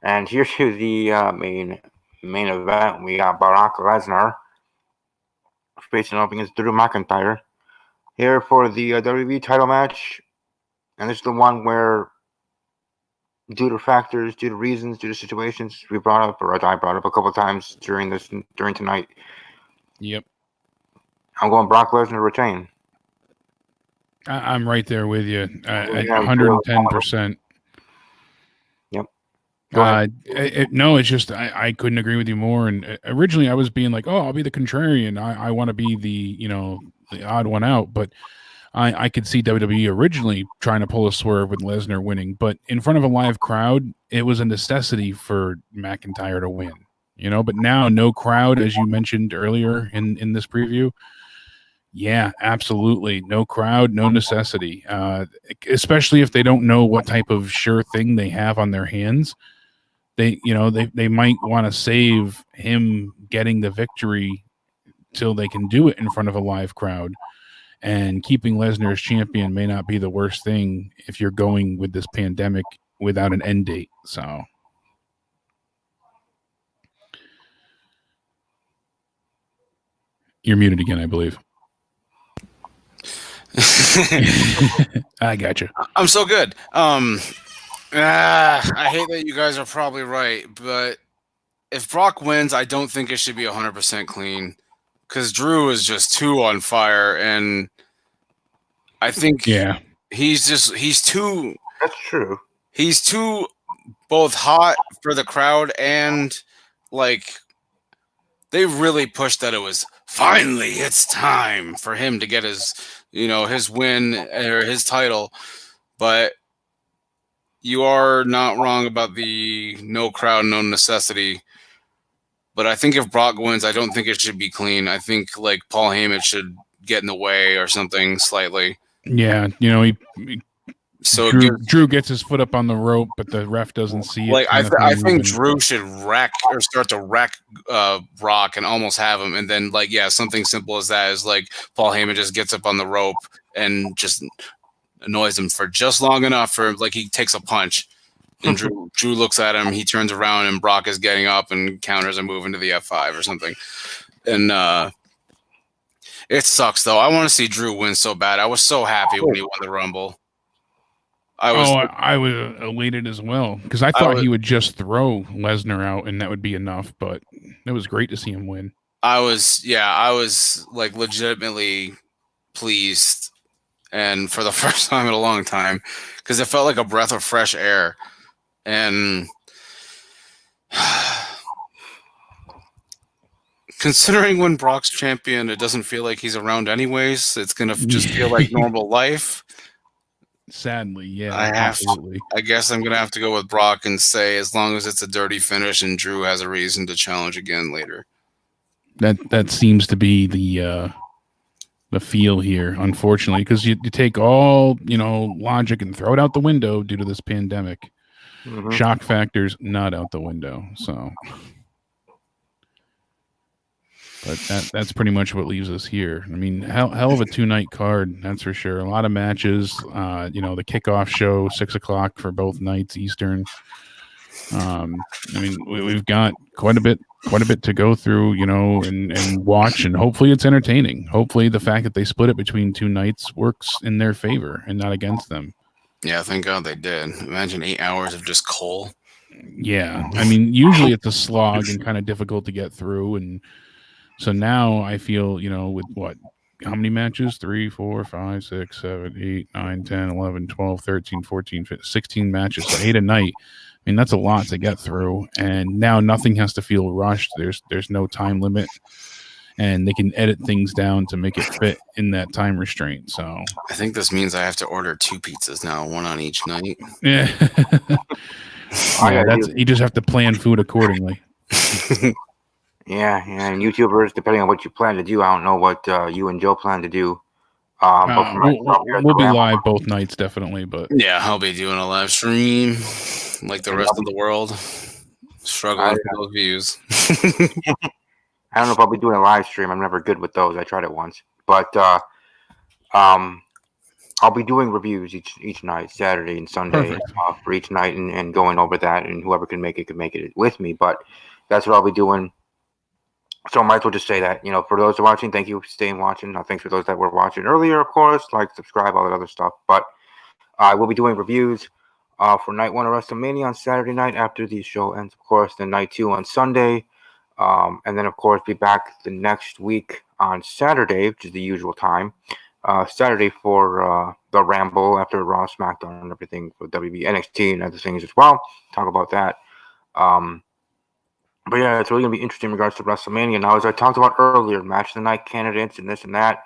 and here's the main event. We got Brock Lesnar facing up against Drew McIntyre here for the WWE title match, and this is the one where due to factors, due to reasons, due to situations we brought up, or I brought up a couple of times during tonight. Yep. I'm going Brock Lesnar to retain. I'm right there with you at Yeah, 110%. Yep. Go ahead. No, it's just I couldn't agree with you more. And originally I was being like, oh, I'll be the contrarian. I want to be the odd one out. But I could see WWE originally trying to pull a swerve with Lesnar winning. But in front of a live crowd, it was a necessity for McIntyre to win. But now no crowd, as you mentioned earlier in this preview. Yeah, absolutely. No crowd, no necessity. Especially if they don't know what type of sure thing they have on their hands. They might want to save him getting the victory till they can do it in front of a live crowd. And keeping Lesnar as champion may not be the worst thing if you're going with this pandemic without an end date. So. You're muted again, I believe. I got you. I'm so good. I hate that you guys are probably right, but if Brock wins, I don't think it should be 100% clean because Drew is just too on fire, and I think he's too. That's true. He's too both hot for the crowd and like they really pushed that it was finally it's time for him to get his win or his title. But you are not wrong about the no crowd, no necessity. But I think if Brock wins, I don't think it should be clean. I think like Paul Heyman should get in the way or something slightly. Yeah, so Drew gets his foot up on the rope, but the ref doesn't see it. Like I think Drew should start to wreck Brock and almost have him, and then something simple as that is like Paul Heyman just gets up on the rope and just annoys him for just long enough for like he takes a punch, and Drew looks at him, he turns around, and Brock is getting up and counters a move into the F5 or something, and it sucks though. I want to see Drew win so bad. I was so happy when he won the Rumble. I was elated as well because I thought he would just throw Lesnar out and that would be enough. But it was great to see him win. I was like legitimately pleased, and for the first time in a long time, because it felt like a breath of fresh air. And considering when Brock's champion, it doesn't feel like he's around anyways. It's gonna just feel like normal life. Sadly, yeah. I guess I'm gonna have to go with Brock and say as long as it's a dirty finish and Drew has a reason to challenge again later. That seems to be the feel here, unfortunately, because you take all logic and throw it out the window due to this pandemic. Mm-hmm. Shock factor's not out the window, so. But that's pretty much what leaves us here. I mean, hell of a 2-night card, that's for sure. A lot of matches. The kickoff show 6:00 for both nights Eastern. I mean, we've got quite a bit to go through, and watch, and hopefully it's entertaining. Hopefully the fact that they split it between 2 nights works in their favor and not against them. Yeah, thank God they did. Imagine 8 hours of just coal. Yeah, I mean, usually it's a slog and kind of difficult to get through, and so now I feel, with what? How many matches? 3, 4, 5, 6, 7, 8, 9, 10, 11, 12, 13, 14, 15, 16 matches. So 8 a night. I mean, that's a lot to get through. And now nothing has to feel rushed. There's no time limit. And they can edit things down to make it fit in that time restraint. So I think this means I have to order 2 pizzas now, 1 on each night. Yeah. You just have to plan food accordingly. Yeah, and YouTubers, depending on what you plan to do, I don't know what you and Joe plan to do. We'll be live both nights, definitely. But yeah, I'll be doing a live stream like the rest of the world. Struggling for those views. I don't know if I'll be doing a live stream. I'm never good with those. I tried it once, but I'll be doing reviews each night, Saturday and Sunday, for each night, and going over that. And whoever can make it with me. But that's what I'll be doing. So I might as well just say that, for those who are watching, thank you for staying watching. Thanks for those that were watching earlier, of course. Like, subscribe, all that other stuff. But I will be doing reviews. for night 1 of WrestleMania on Saturday night after the show ends, of course, then night 2 on Sunday. And then, of course, be back the next week on Saturday, which is the usual time. Saturday for the Ramble after Raw, SmackDown, and everything for WB, NXT, and other things as well. Talk about that. But yeah, it's really going to be interesting in regards to WrestleMania. Now, as I talked about earlier, match of the night candidates and this and that,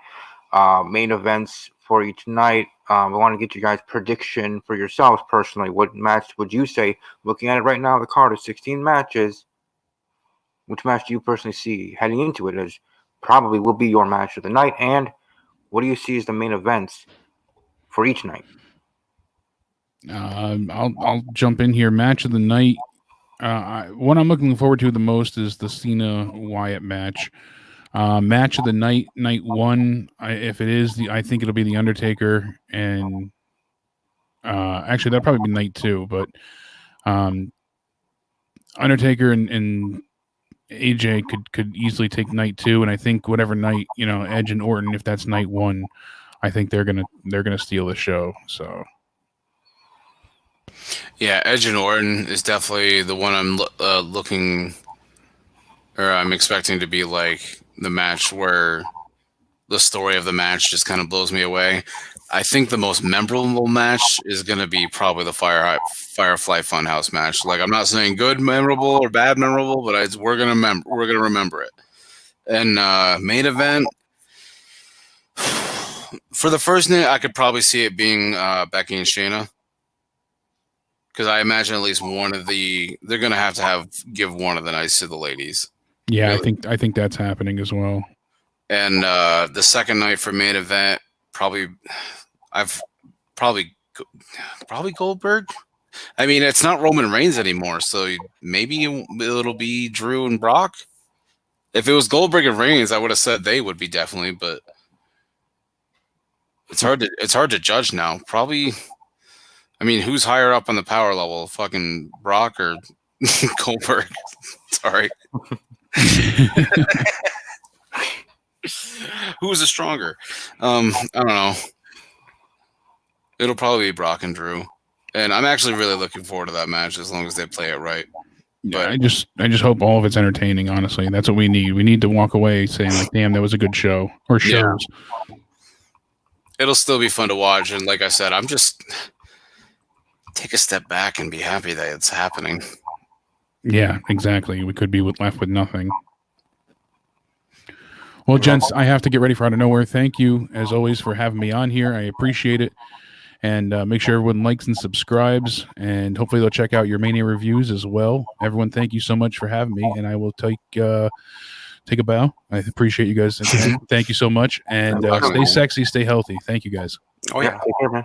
main events for each night. I want to get you guys' prediction for yourselves personally. What match would you say, looking at it right now, the card is 16 matches, which match do you personally see heading into it as probably will be your match of the night? And what do you see as the main events for each night? I'll jump in here. Match of the night. What I'm looking forward to the most is the Cena Wyatt match. Match of the night, night 1. If it is I think it'll be the Undertaker and actually that'll probably be night 2. But Undertaker and AJ could easily take night 2, and I think whatever night Edge and Orton, if that's night 1, I think they're gonna steal the show. So. Yeah, Edge and Orton is definitely the one I'm I'm expecting to be like the match where the story of the match just kind of blows me away. I think the most memorable match is going to be probably the Firefly Funhouse match. Like, I'm not saying good memorable or bad memorable, but we're gonna remember it. And main event for the first night, I could probably see it being Becky and Shayna. Because I imagine at least they're gonna have to give one of the nights to the ladies. Yeah, really. I think that's happening as well. And the second night for main event, probably Goldberg. I mean, it's not Roman Reigns anymore, so maybe it'll be Drew and Brock. If it was Goldberg and Reigns, I would have said they would be definitely, but it's hard to judge now. Probably. I mean, who's higher up on the power level? Fucking Brock or Goldberg? Sorry. Who's the stronger? I don't know. It'll probably be Brock and Drew. And I'm actually really looking forward to that match as long as they play it right. Yeah, I just hope all of it's entertaining, honestly. That's what we need. We need to walk away saying, like, damn, that was a good show. Or shows. Yeah. It'll still be fun to watch. And like I said, I'm just... take a step back and be happy that it's happening. Yeah, exactly. We could be left with nothing. Well, gents, I have to get ready for Out of Nowhere. Thank you, as always, for having me on here. I appreciate it. And make sure everyone likes and subscribes. And hopefully they'll check out your Mania reviews as well. Everyone, thank you so much for having me. And I will take a bow. I appreciate you guys. Thank you so much. And stay sexy, stay healthy. Thank you, guys. Oh, yeah. Take care, man.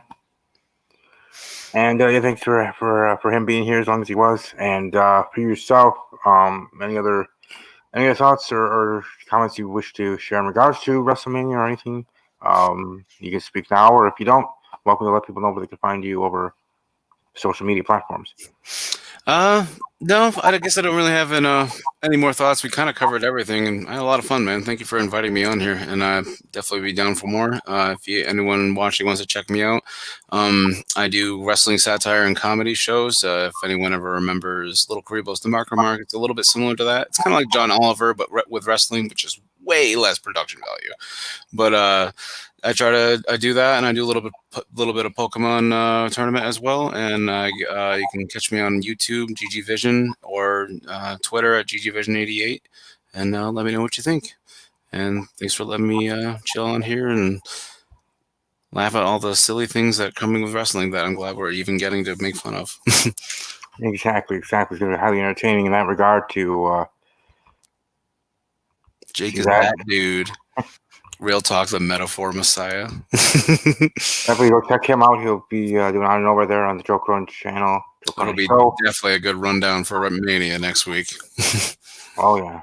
And thanks for him being here as long as he was. And for yourself, any other thoughts or comments you wish to share in regards to WrestleMania or anything? You can speak now, or if you don't, welcome to let people know where they can find you over social media platforms. No, I guess I don't really have any more thoughts. We kind of covered everything, and I had a lot of fun, man. Thank you for inviting me on here, and I'll definitely be down for more. If anyone watching wants to check me out, I do wrestling satire and comedy shows. If anyone ever remembers Little Caribos, the Marker Mark, it's a little bit similar to that. It's kind of like John Oliver, but with wrestling, which is way less production value. But I do that, and I do a little bit of Pokemon tournament as well. And you can catch me on YouTube, GG Vision, or Twitter at GGVision88, and let me know what you think. And thanks for letting me chill on here and laugh at all the silly things that coming with wrestling that I'm glad we're even getting to make fun of. Exactly. It's going to be highly entertaining in that regard. To Jake is that dude. Real talk, the metaphor messiah. Definitely go check him out. He'll be doing Out of Nowhere there on the Joe Crunch channel. It'll be definitely a good rundown for Mania next week. Oh, yeah.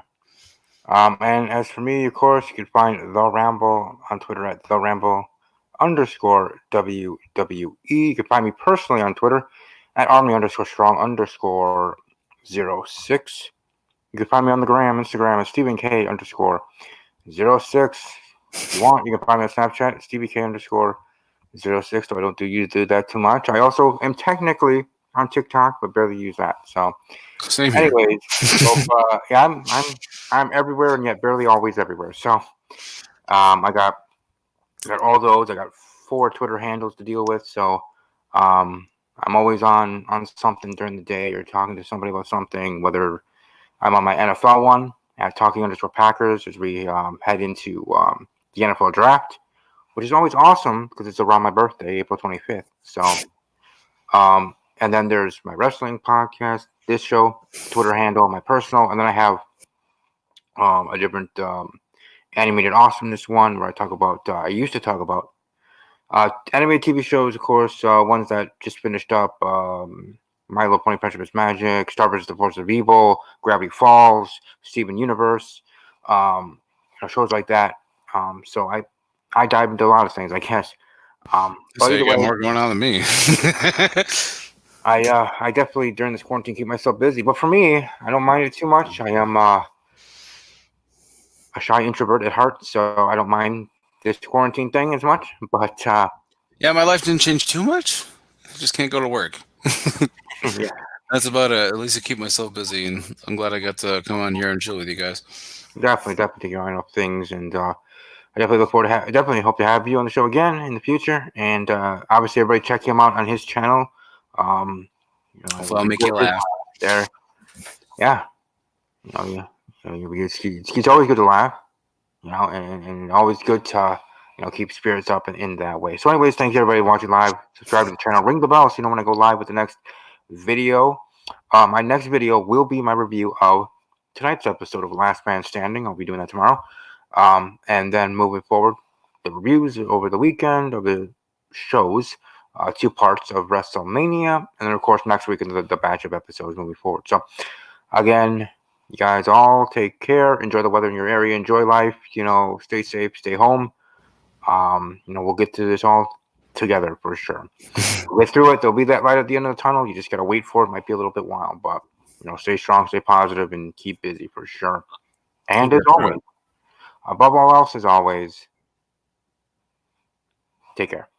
And as for me, of course, you can find The Ramble on Twitter at @TheRamble_WWE. You can find me personally on Twitter at Army_Strong_06. You can find me on the Instagram at StephenK_06. If you want, you can find me on Snapchat at StevieK_06, though I don't usually do that too much. I also am technically on TikTok, but barely use that. So, Same here. anyways, yeah, I'm everywhere and yet barely always everywhere. So, I got all those. I got 4 Twitter handles to deal with. So, I'm always on something during the day or talking to somebody about something. Whether I'm on my NFL one at Talking_Packers as we head into the NFL draft, which is always awesome because it's around my birthday, April 25th. So, and then there's my wrestling podcast, this show, Twitter handle, my personal, and then I have a different animated awesomeness one where I talk about. I used to talk about animated TV shows, of course, ones that just finished up. My Little Pony Friendship is Magic, Star Wars: The Force of Evil, Gravity Falls, Steven Universe, shows like that. So I dive into a lot of things, I guess. So you got more going on than me. I definitely during this quarantine keep myself busy, but for me, I don't mind it too much. I am a shy introvert at heart, so I don't mind this quarantine thing as much. But yeah, my life didn't change too much. I just can't go to work. yeah. That's about it. At least to keep myself busy, and I'm glad I got to come on here and chill with you guys. Definitely taking on up things, and I definitely look forward to. I definitely hope to have you on the show again in the future. And obviously, everybody check him out on his channel. Hopefully, I'll make you laugh. There, yeah. It's always good to laugh. And always good to keep spirits up in that way. So, anyways, thanks everybody watching live. Subscribe to the channel, ring the bell so you know when I go live with the next video. My next video will be my review of tonight's episode of Last Man Standing. I'll be doing that tomorrow. And then moving forward, the reviews over the weekend of the shows, 2 parts of WrestleMania, and then of course next week the batch of episodes moving forward. So again, you guys all take care, enjoy the weather in your area, enjoy life, stay safe, stay home. We'll get to this all together for sure. We'll get through it. There'll be that light at the end of the tunnel. You just gotta wait for it. Might be a little bit wild, but stay strong, stay positive, and keep busy for sure. And as always, above all else, as always, take care.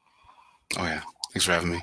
Oh yeah. Thanks for having me.